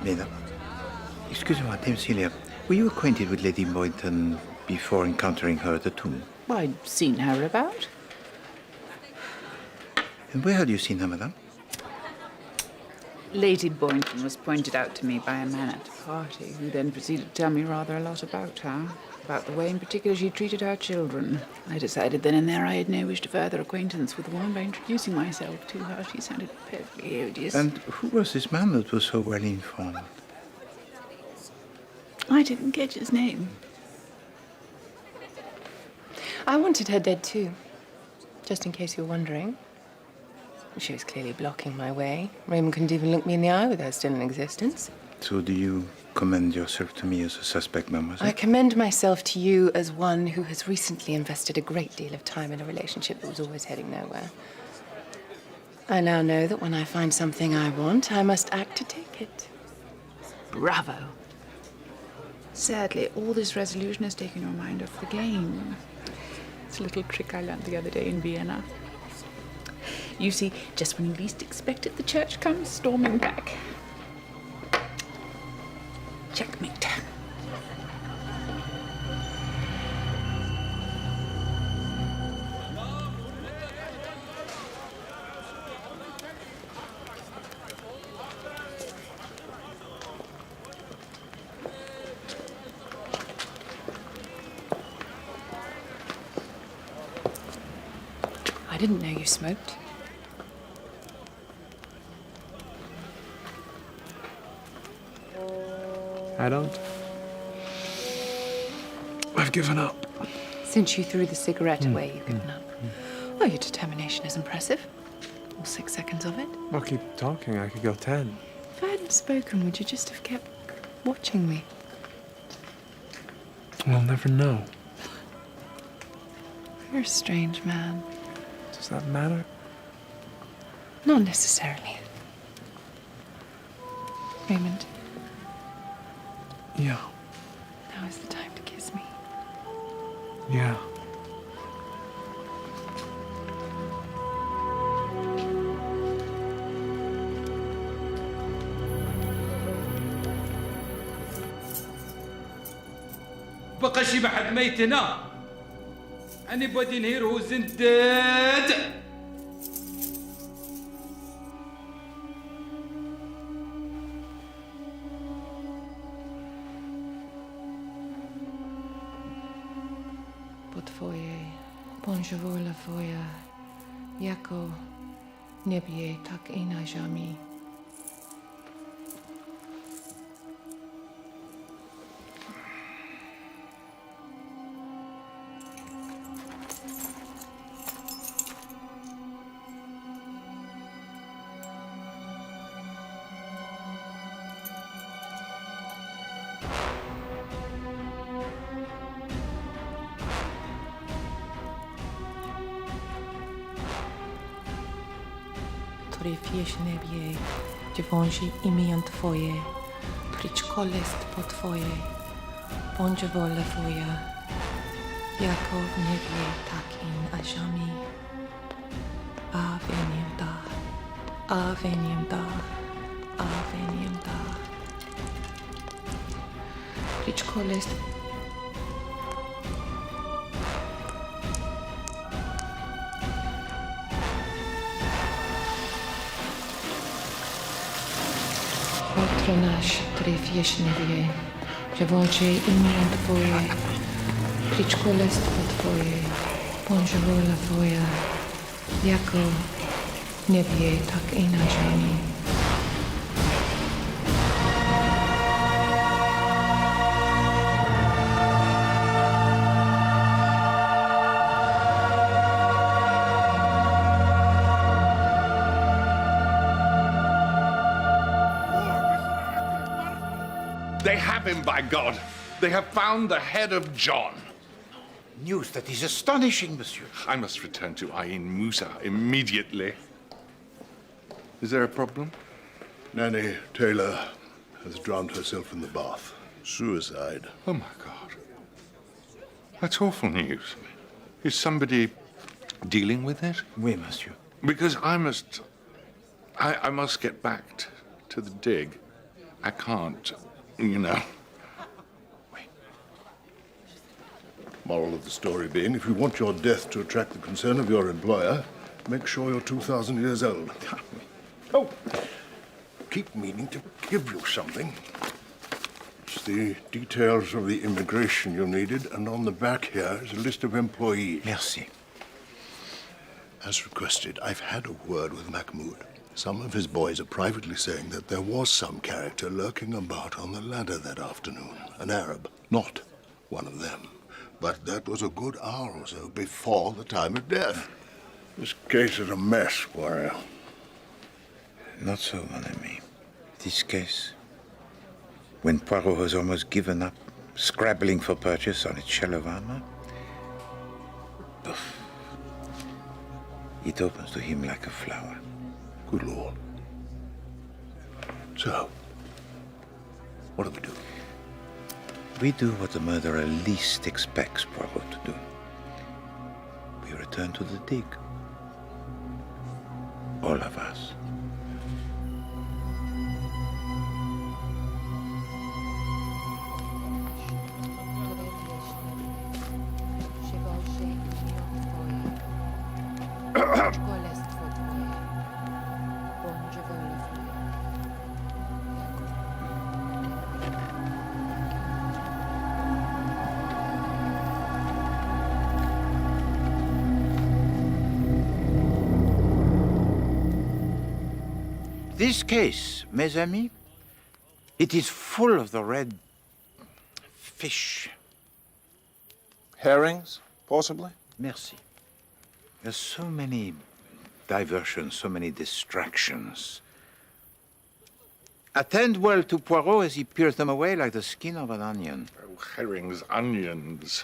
Mesdames, excusez-moi, Dame Celia, were you acquainted with Lady Boynton before encountering her at the tomb? Well, I'd seen her about. And where had you seen her, madame? Lady Boynton was pointed out to me by a man at a party, who then proceeded to tell me rather a lot about her. About the way in particular she treated her children. I decided then and there I had no wish to further acquaintance with the woman by introducing myself to her. She sounded perfectly odious. And who was this man that was so well informed? I didn't catch his name. I wanted her dead too, just in case you were wondering. She was clearly blocking my way. Raymond couldn't even look me in the eye with her still in existence. So do you commend yourself to me as a suspect, mademoiselle? I commend myself to you as one who has recently invested a great deal of time in a relationship that was always heading nowhere. I now know that when I find something I want, I must act to take it. Bravo. Sadly, all this resolution has taken your mind off the game. It's a little trick I learned the other day in Vienna. You see, just when you least expect it, the church comes storming back. Checkmate. I didn't know you smoked. I don't. I've given up. Since you threw the cigarette away, you've given up. Oh, your determination is impressive. All 6 seconds of it. I'll keep talking. I could go 10. If I hadn't spoken, would you just have kept watching me? We'll never know. You're a strange man. Does that matter? Not necessarily. Raymond. Yeah. Now is the time to kiss me. Yeah. بقى شي بحد ميت هنا. Anybody in here who's dead? twoje, bądź wola twoja, jako w niebie, tak i na ziemi. Tryfiesz niebie, gdzie wąży imię Twoje, pryć królestwo Twoje, bądź wola Twoja, jako w niebie, tak i na ziemi. Ave niemda, ave niemda, ave niemda. Pryć królestwo. Otro nasz, tryfiesz niebie, gdzie wąży imię Twoje, pryć królestwo Twoje, bądź wola Twoja, jako w niebie, tak i na ziemi. They have him, by God. They have found the head of John. News that is astonishing, monsieur. I must return to Ain Musa immediately. Is there a problem? Nanny Taylor has drowned herself in the bath. Suicide. Oh, my God. That's awful news. Is somebody dealing with it? Oui, monsieur. Because I must get back to the dig. I can't, you know. Moral of the story being, if you want your death to attract the concern of your employer, make sure you're 2,000 years old. Oh, keep meaning to give you something. It's the details of the immigration you needed, and on the back here is a list of employees. Merci. As requested, I've had a word with Mahmoud. Some of his boys are privately saying that there was some character lurking about on the ladder that afternoon. An Arab, not one of them. But that was a good hour or so before the time of death. This case is a mess, Poirot. Not so, mon ami. This case, when Poirot has almost given up, scrabbling for purchase on its shell of armor, poof, it opens to him like a flower. Good Lord. So, what do we do? We do what the murderer least expects Poirot to do. We return to the dig. All of us. This case, mes amis, it is full of the red fish. Herrings, possibly? Merci. There's so many diversions, so many distractions. Attend well to Poirot as he peels them away like the skin of an onion. Oh, herrings, onions.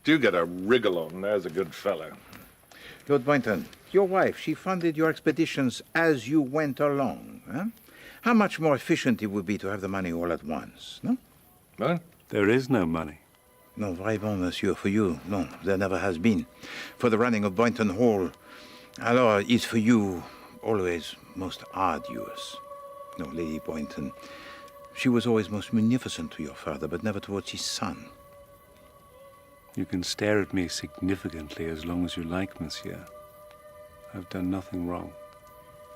Do get a wriggle on, there's a good fellow. Lord Boynton, your wife, she funded your expeditions as you went along. Huh? How much more efficient it would be to have the money all at once, no? Well, there is no money. No, vraiment, monsieur, for you, no, there never has been. For the running of Boynton Hall, alors, is for you always most arduous. No, Lady Boynton, she was always most munificent to your father, but never towards his son. You can stare at me significantly as long as you like, monsieur. I've done nothing wrong.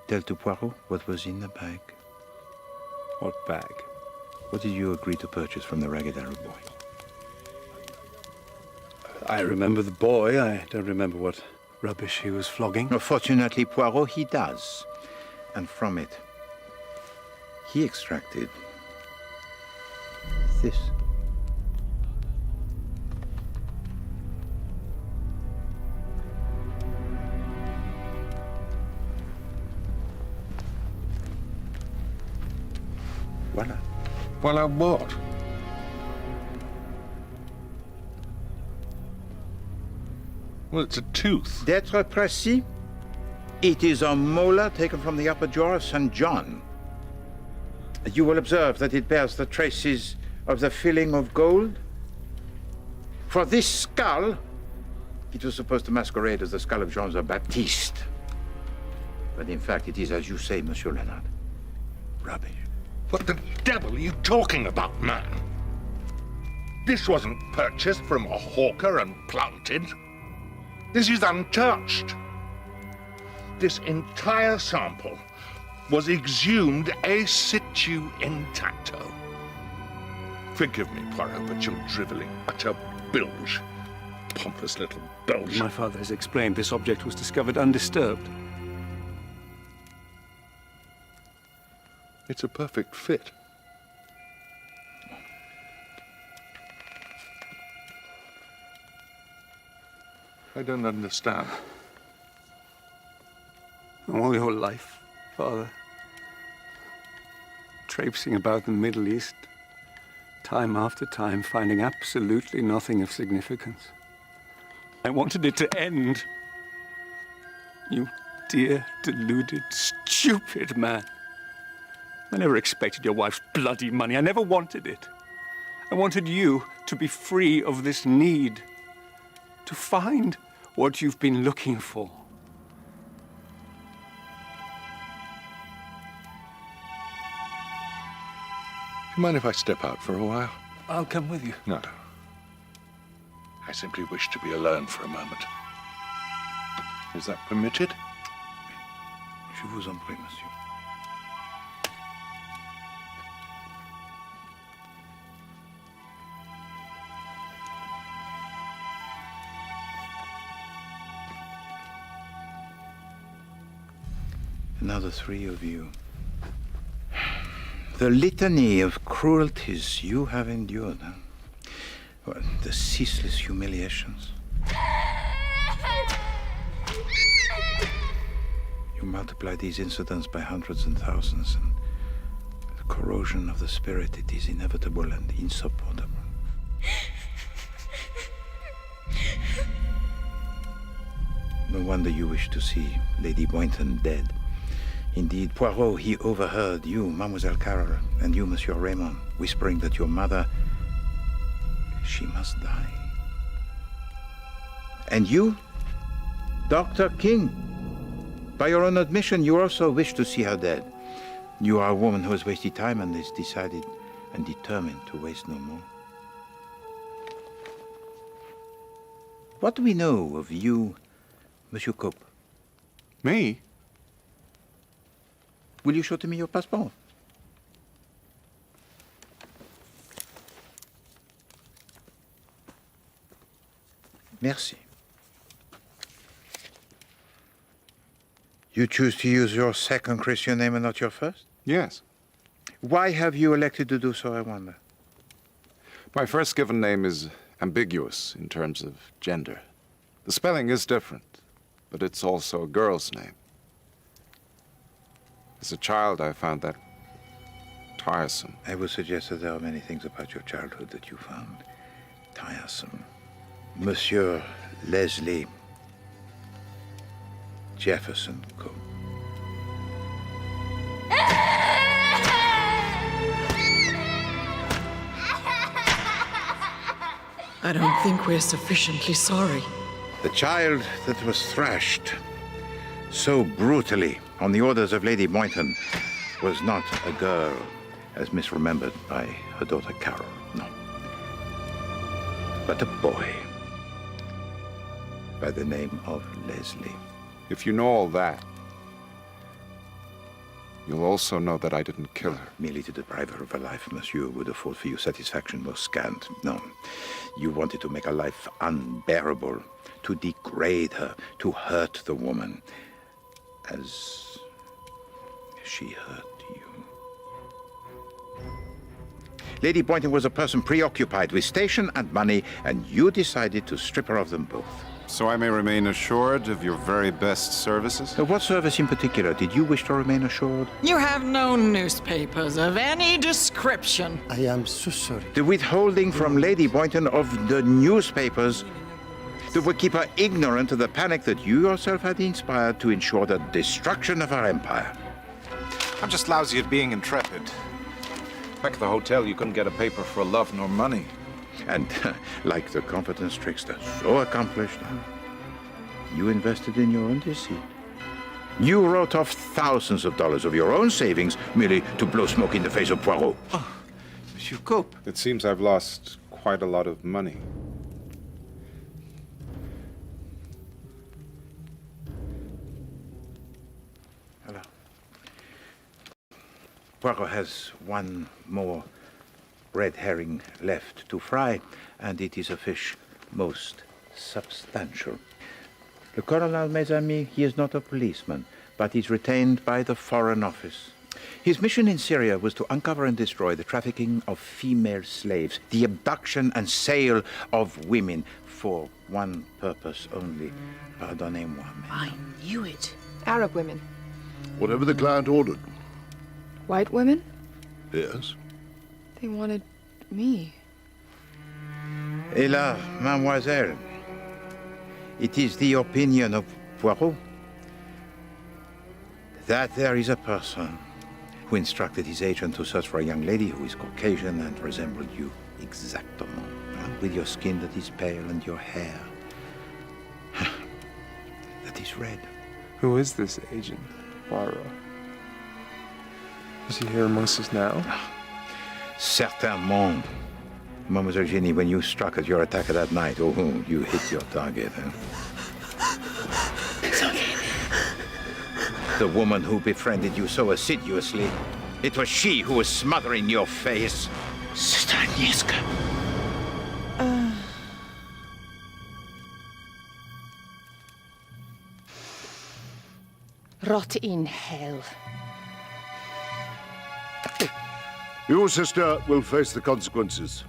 Tell to Poirot what was in the bag. What bag? What did you agree to purchase from the ragged Arab boy? I remember the boy. I don't remember what rubbish he was flogging. Fortunately, Poirot, he does. And from it, he extracted this. Voila. Voila what? Well, it's a tooth. D'être précis, it is a molar taken from the upper jaw of St. John. You will observe that it bears the traces of the filling of gold. For this skull, it was supposed to masquerade as the skull of Jean the Baptiste. But in fact, it is, as you say, Monsieur Leonard, rubbish. What the devil are you talking about, man? This wasn't purchased from a hawker and planted. This is untouched. This entire sample was exhumed a situ intacto. Forgive me, Poirot, but you're driveling utter bilge. Pompous little bilge. My father has explained this object was discovered undisturbed. It's a perfect fit. I don't understand. All your life, Father, traipsing about the Middle East, time after time, finding absolutely nothing of significance. I wanted it to end. You dear, deluded, stupid man. I never expected your wife's bloody money. I never wanted it. I wanted you to be free of this need, to find what you've been looking for. Do you mind if I step out for a while? I'll come with you. No. I simply wish to be alone for a moment. Is that permitted? Je vous en prie, monsieur. Another three of you. The litany of cruelties you have endured, huh? Well, the ceaseless humiliations. You multiply these incidents by hundreds and thousands, and the corrosion of the spirit, it is inevitable and insupportable. No wonder you wish to see Lady Boynton dead. Indeed, Poirot, he overheard you, Mademoiselle Carroll, and you, Monsieur Raymond, whispering that your mother, she must die. And you, Dr. King, by your own admission, you also wish to see her dead. You are a woman who has wasted time and is decided and determined to waste no more. What do we know of you, Monsieur Cope? Me? Will you show to me your passport? Merci. You choose to use your second Christian name and not your first? Yes. Why have you elected to do so, I wonder? My first given name is ambiguous in terms of gender. The spelling is different, but it's also a girl's name. As a child, I found that tiresome. I would suggest that there are many things about your childhood that you found tiresome. Monsieur Leslie Jefferson Cope. I don't think we're sufficiently sorry. The child that was thrashed so brutally on the orders of Lady Boynton was not a girl as misremembered by her daughter Carol, no. But a boy by the name of Leslie. If you know all that, You'll also know that I didn't kill her. Merely to deprive her of her life, monsieur, would afford for you satisfaction most scant. No. You wanted to make her life unbearable, to degrade her, to hurt the woman, as she hurt you. Lady Boynton was a person preoccupied with station and money, and you decided to strip her of them both. So I may remain assured of your very best services? What service in particular did you wish to remain assured? You have no newspapers of any description. I am so sorry. The withholding from Lady Boynton of the newspapers that would keep her ignorant of the panic that you yourself had inspired to ensure the destruction of our empire. I'm just lousy at being intrepid. Back at the hotel, you couldn't get a paper for love nor money. And like the competence trickster, so accomplished, you invested in your own deceit. You wrote off thousands of dollars of your own savings merely to blow smoke in the face of Poirot. Oh, Monsieur Cope. It seems I've lost quite a lot of money. Hello. Poirot has one more red herring left to fry, and it is a fish most substantial. Le Colonel, mes amis, he is not a policeman, but he's retained by the Foreign Office. His mission in Syria was to uncover and destroy the trafficking of female slaves, the abduction and sale of women, for one purpose only. Pardonnez-moi. I knew it. Arab women. Whatever the client ordered. White women? Yes. They wanted me. Et là, mademoiselle, it is the opinion of Poirot that there is a person who instructed his agent to search for a young lady who is Caucasian and resembled you exactement, with your skin that is pale and your hair that is red. Who is this agent, Poirot? Is he here amongst us now? Certainement. Mademoiselle Jenny, when you struck at your attacker that night, oh, you hit your target. It's okay. The woman who befriended you so assiduously, it was she who was smothering your face. Sister Agnieszka. Rot in hell. Your sister will face the consequences.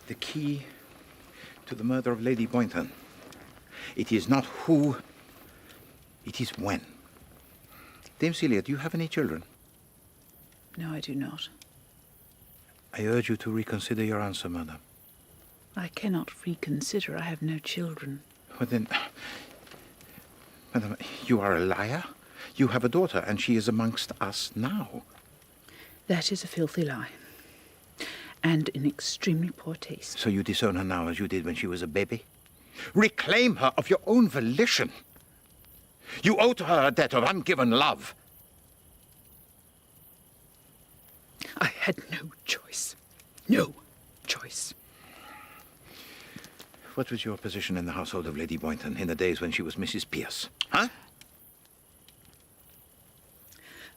The key to the murder of Lady Boynton. It is not who, it is when. Dame Celia, do you have any children? No, I do not. I urge you to reconsider your answer, madam. I cannot reconsider. I have no children. But then, madam, you are a liar. You have a daughter, and she is amongst us now. That is a filthy lie. And in extremely poor taste. So you disown her now as you did when she was a baby? Reclaim her of your own volition. You owe to her a debt of ungiven love. I had no choice. No choice. What was your position in the household of Lady Boynton in the days when she was Mrs. Pierce? Huh?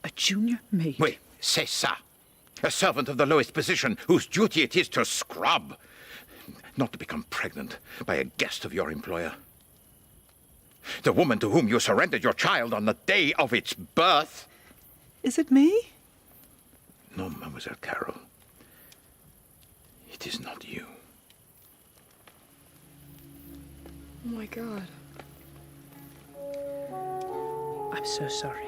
A junior maid. Oui, c'est ça. A servant of the lowest position whose duty it is to scrub, not to become pregnant by a guest of your employer. The woman to whom you surrendered your child on the day of its birth. Is it me? No, Mademoiselle Carroll. It is not you. Oh my God. I'm so sorry.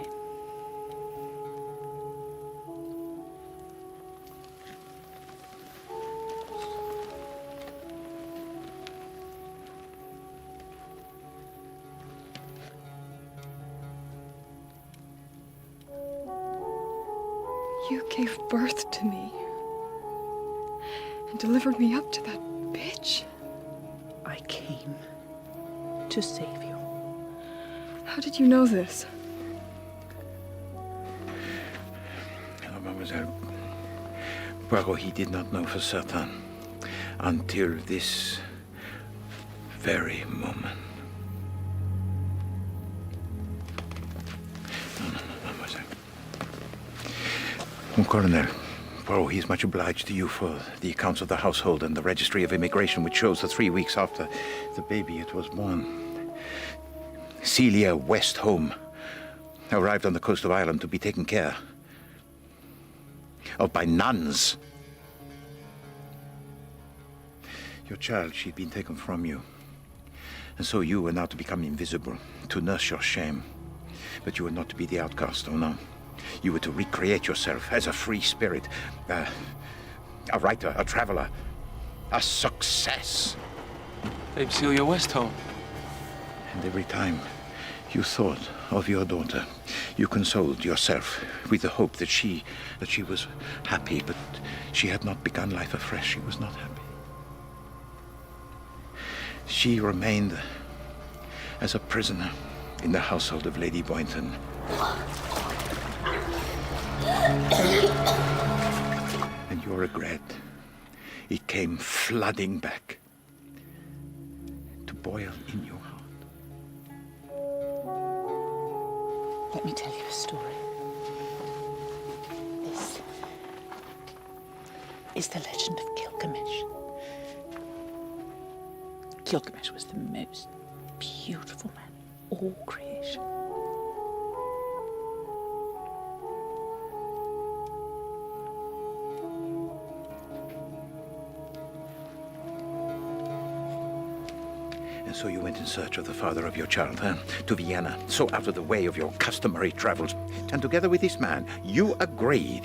You gave birth to me and delivered me up to that bitch. I came to save you. How did you know this? No, Mademoiselle. Poirot, he did not know for certain until this very moment. No, mademoiselle. Mon Colonel, Poirot, he is much obliged to you for the accounts of the household and the registry of immigration, which shows that 3 weeks after the baby it was born, Celia Westholme arrived on the coast of Ireland to be taken care of by nuns. Your child, she'd been taken from you. And so you were now to become invisible, to nurse your shame. But you were not to be the outcast, oh no. You were to recreate yourself as a free spirit, a writer, a traveler, a success. Babe Celia Westholme. And every time you thought of your daughter, you consoled yourself with the hope that she was happy, but she had not begun life afresh. She was not happy. She remained as a prisoner in the household of Lady Boynton. And your regret, it came flooding back to boil in your heart. Let me tell you a story. This is the legend of Gilgamesh. Gilgamesh was the most beautiful man in all creation. And so you went in search of the father of your child, to Vienna, so out of the way of your customary travels. And together with this man, you agreed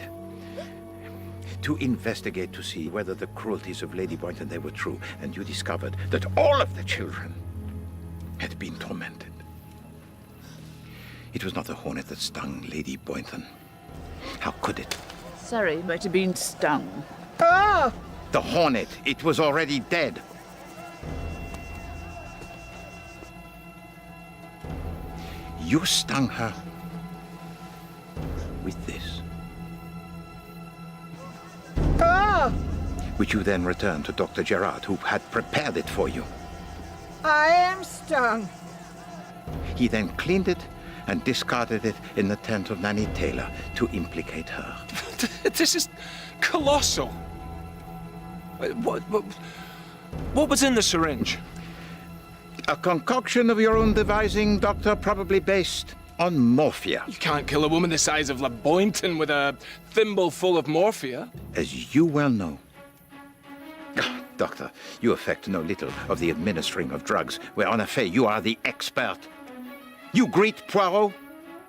to investigate to see whether the cruelties of Lady Boynton, they were true. And you discovered that all of the children had been tormented. It was not the hornet that stung Lady Boynton. How could it? Sorry, you might have been stung. Ah! The hornet, it was already dead. You stung her with this. Ah! Which you then returned to Dr. Gerard, who had prepared it for you. I am stung. He then cleaned it and discarded it in the tent of Nanny Taylor to implicate her. This is colossal. What was in the syringe? A concoction of your own devising, Doctor, probably based on morphia. You can't kill a woman the size of La Boynton with a thimble full of morphia. As you well know. Doctor, you affect no little of the administering of drugs, where, en effet, you are the expert. You greet Poirot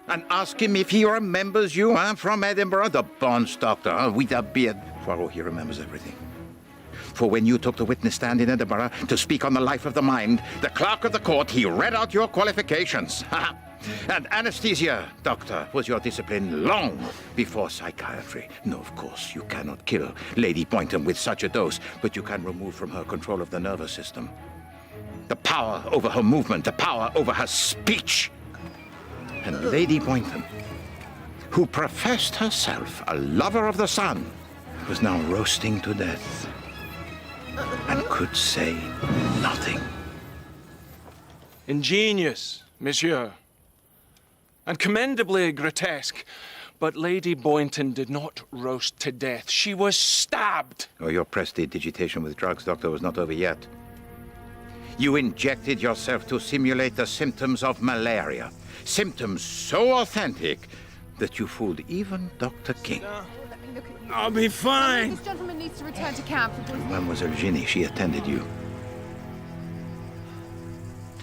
and ask him if he remembers you, from Edinburgh, the Bonds doctor, with a beard. Poirot, he remembers everything. For when you took the witness stand in Edinburgh to speak on the life of the mind, the clerk of the court, he read out your qualifications. And anesthesia, doctor, was your discipline long before psychiatry. No, of course, you cannot kill Lady Boynton with such a dose, but you can remove from her control of the nervous system. The power over her movement, the power over her speech. And Lady Boynton, who professed herself a lover of the sun, was now roasting to death and could say nothing. Ingenious, monsieur. And commendably grotesque. But Lady Boynton did not roast to death. She was stabbed. Oh, your prestidigitation with drugs, doctor, was not over yet. You injected yourself to simulate the symptoms of malaria. Symptoms so authentic that you fooled even Dr. King. I'll be fine. This gentleman needs to return to camp. Mademoiselle Ginny, she attended you.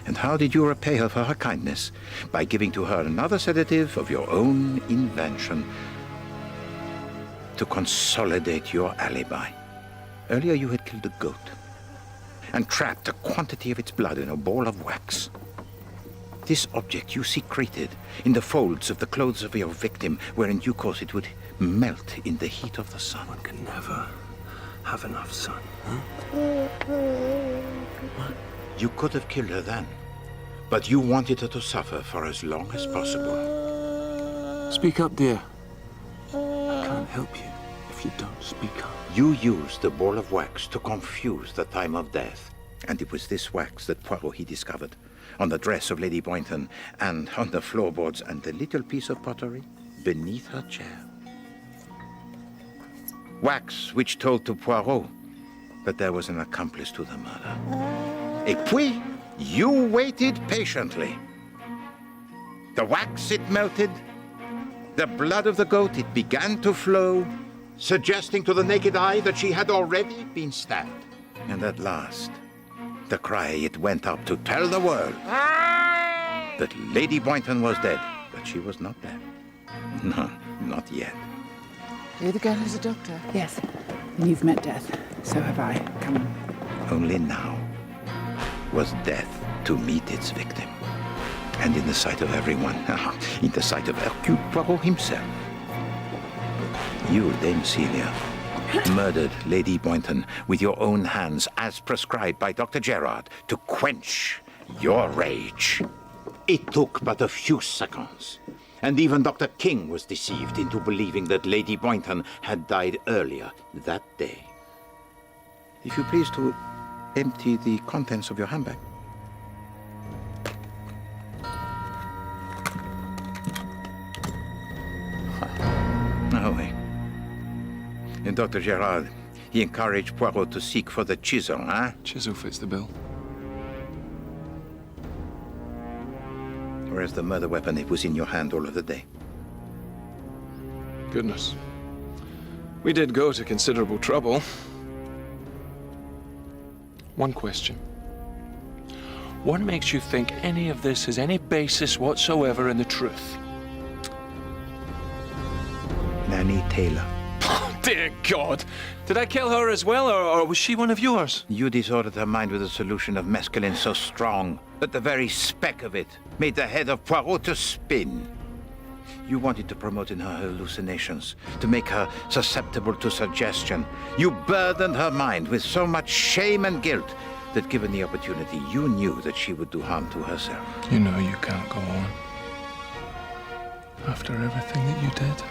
And how did you repay her for her kindness? By giving to her another sedative of your own invention to consolidate your alibi. Earlier you had killed a goat and trapped a quantity of its blood in a ball of wax. This object you secreted in the folds of the clothes of your victim, where in due course it would melt in the heat of the sun. One can never have enough sun, You could have killed her then, but you wanted her to suffer for as long as possible. Speak up, dear. I can't help you if you don't speak up. You used the ball of wax to confuse the time of death. And it was this wax that Poirot he discovered on the dress of Lady Boynton and on the floorboards and the little piece of pottery beneath her chair. Wax which told to Poirot that there was an accomplice to the murder. Et puis, you waited patiently. The wax, it melted. The blood of the goat, it began to flow, suggesting to the naked eye that she had already been stabbed. And at last, the cry, it went up to tell the world that Lady Boynton was dead, but she was not dead. No, not yet. You're the girl who's a doctor? Yes. And you've met death. So have I. Come on. Only now was death to meet its victim. And in the sight of everyone, in the sight of Hercule Poirot himself. You, Dame Celia, murdered Lady Boynton with your own hands as prescribed by Dr. Gerard to quench your rage. It took but a few seconds. And even Dr. King was deceived into believing that Lady Boynton had died earlier that day. If you please to empty the contents of your handbag. Oh, wait. And Dr. Gerard, he encouraged Poirot to seek for the chisel, huh? Chisel fits the bill. Whereas the murder weapon, it was in your hand all of the day. Goodness. We did go to considerable trouble. One question. What makes you think any of this has any basis whatsoever in the truth? Nanny Taylor. Oh, dear God! Did I kill her as well, or was she one of yours? You disordered her mind with a solution of mescaline so strong that the very speck of it made the head of Poirot to spin. You wanted to promote in her hallucinations, to make her susceptible to suggestion. You burdened her mind with so much shame and guilt that given the opportunity, you knew that she would do harm to herself. You know you can't go on. After everything that you did.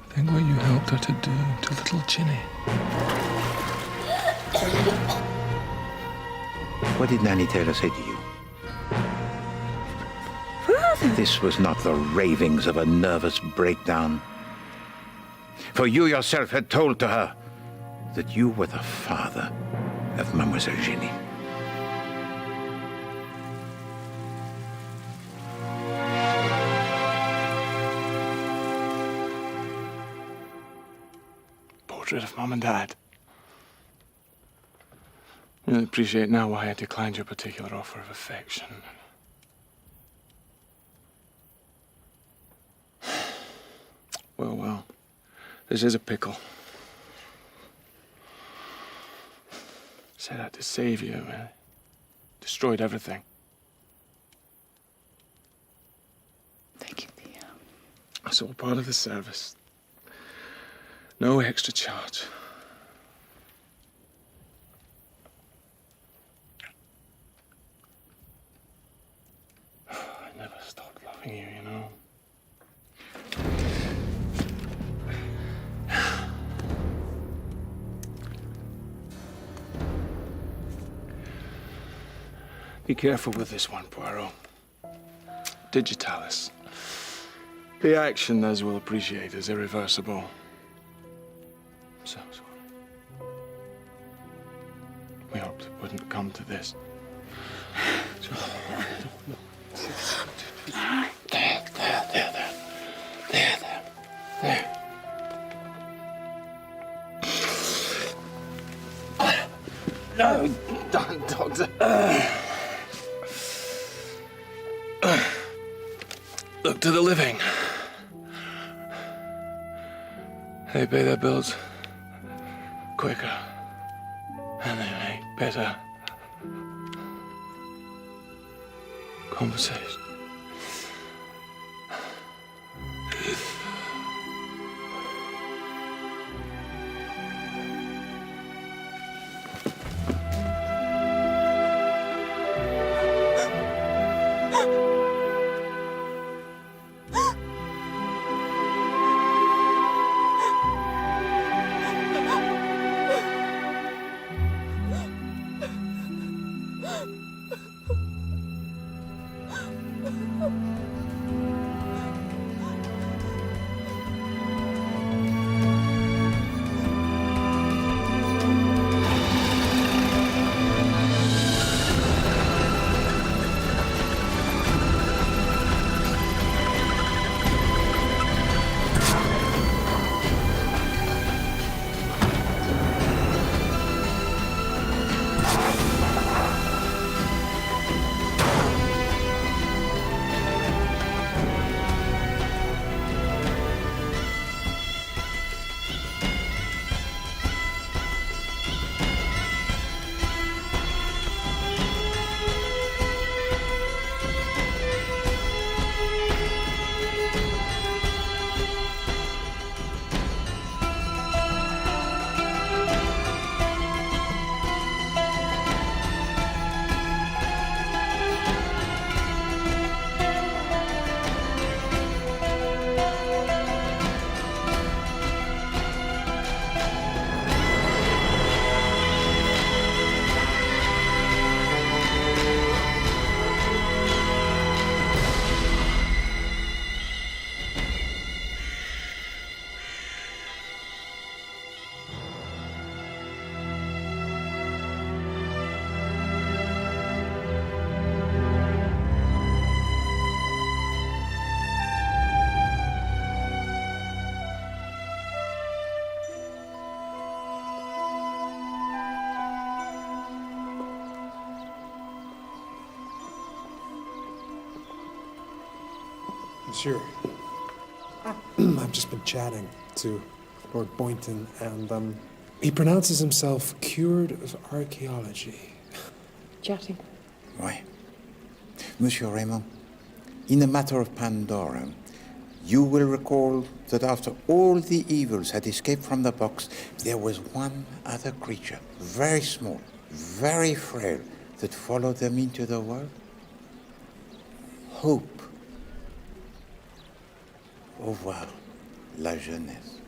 Think what you helped her to do to little Ginny. What did Nanny Taylor say to you? This was not the ravings of a nervous breakdown. For you yourself had told to her that you were the father of Mademoiselle Ginny. Portrait of Mum and Dad. I really appreciate now why I declined your particular offer of affection. Well, this is a pickle. Set out to save you, man. Destroyed everything. Thank you, dear. It's all part of the service. No extra charge. I never stopped loving you, you know. Be careful with this one, Poirot. Digitalis. The action, as you'll appreciate, is irreversible. So sorry. We hoped it wouldn't come to this. There. No, don't, Doctor. Look to the living. They pay their bills quicker, and they make better conversation. Monsieur, I've just been chatting to Lord Boynton, and he pronounces himself cured of archaeology. Chatting. Why? Monsieur Raymond, in the matter of Pandora, you will recall that after all the evils had escaped from the box, there was one other creature, very small, very frail, that followed them into the world. Hope. Au revoir, la jeunesse.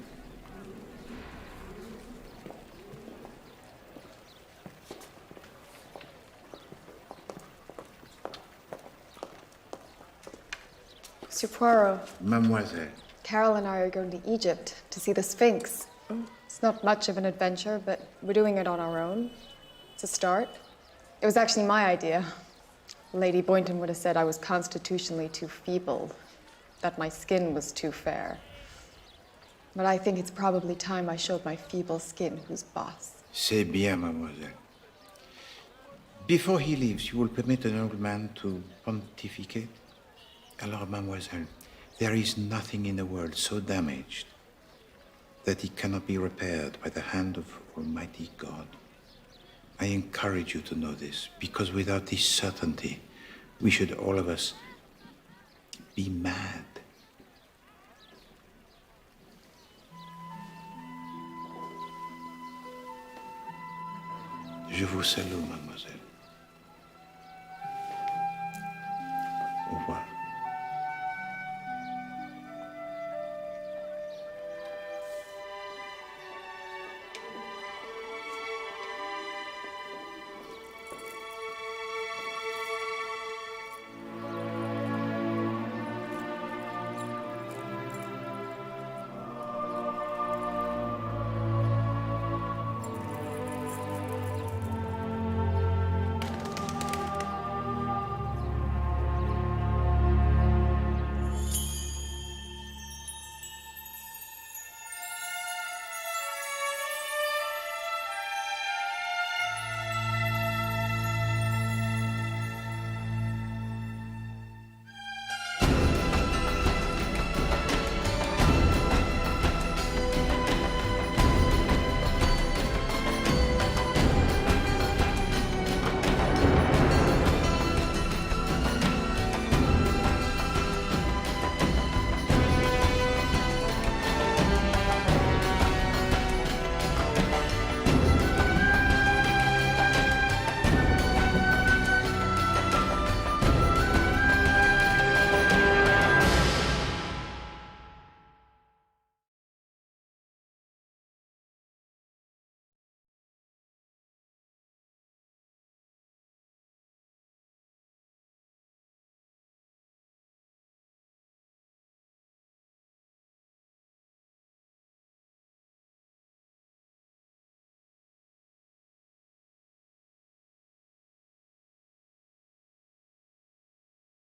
Monsieur Poirot, Mademoiselle. Carol and I are going to Egypt to see the Sphinx. It's not much of an adventure, but we're doing it on our own. It's a start. It was actually my idea. Lady Boynton would have said I was constitutionally too feeble, that my skin was too fair. But I think it's probably time I showed my feeble skin who's boss. C'est bien, mademoiselle. Before he leaves, you will permit an old man to pontificate? Alors, mademoiselle, there is nothing in the world so damaged that it cannot be repaired by the hand of Almighty God. I encourage you to know this, because without this certainty, we should all of us be mad. Je vous salue, mademoiselle.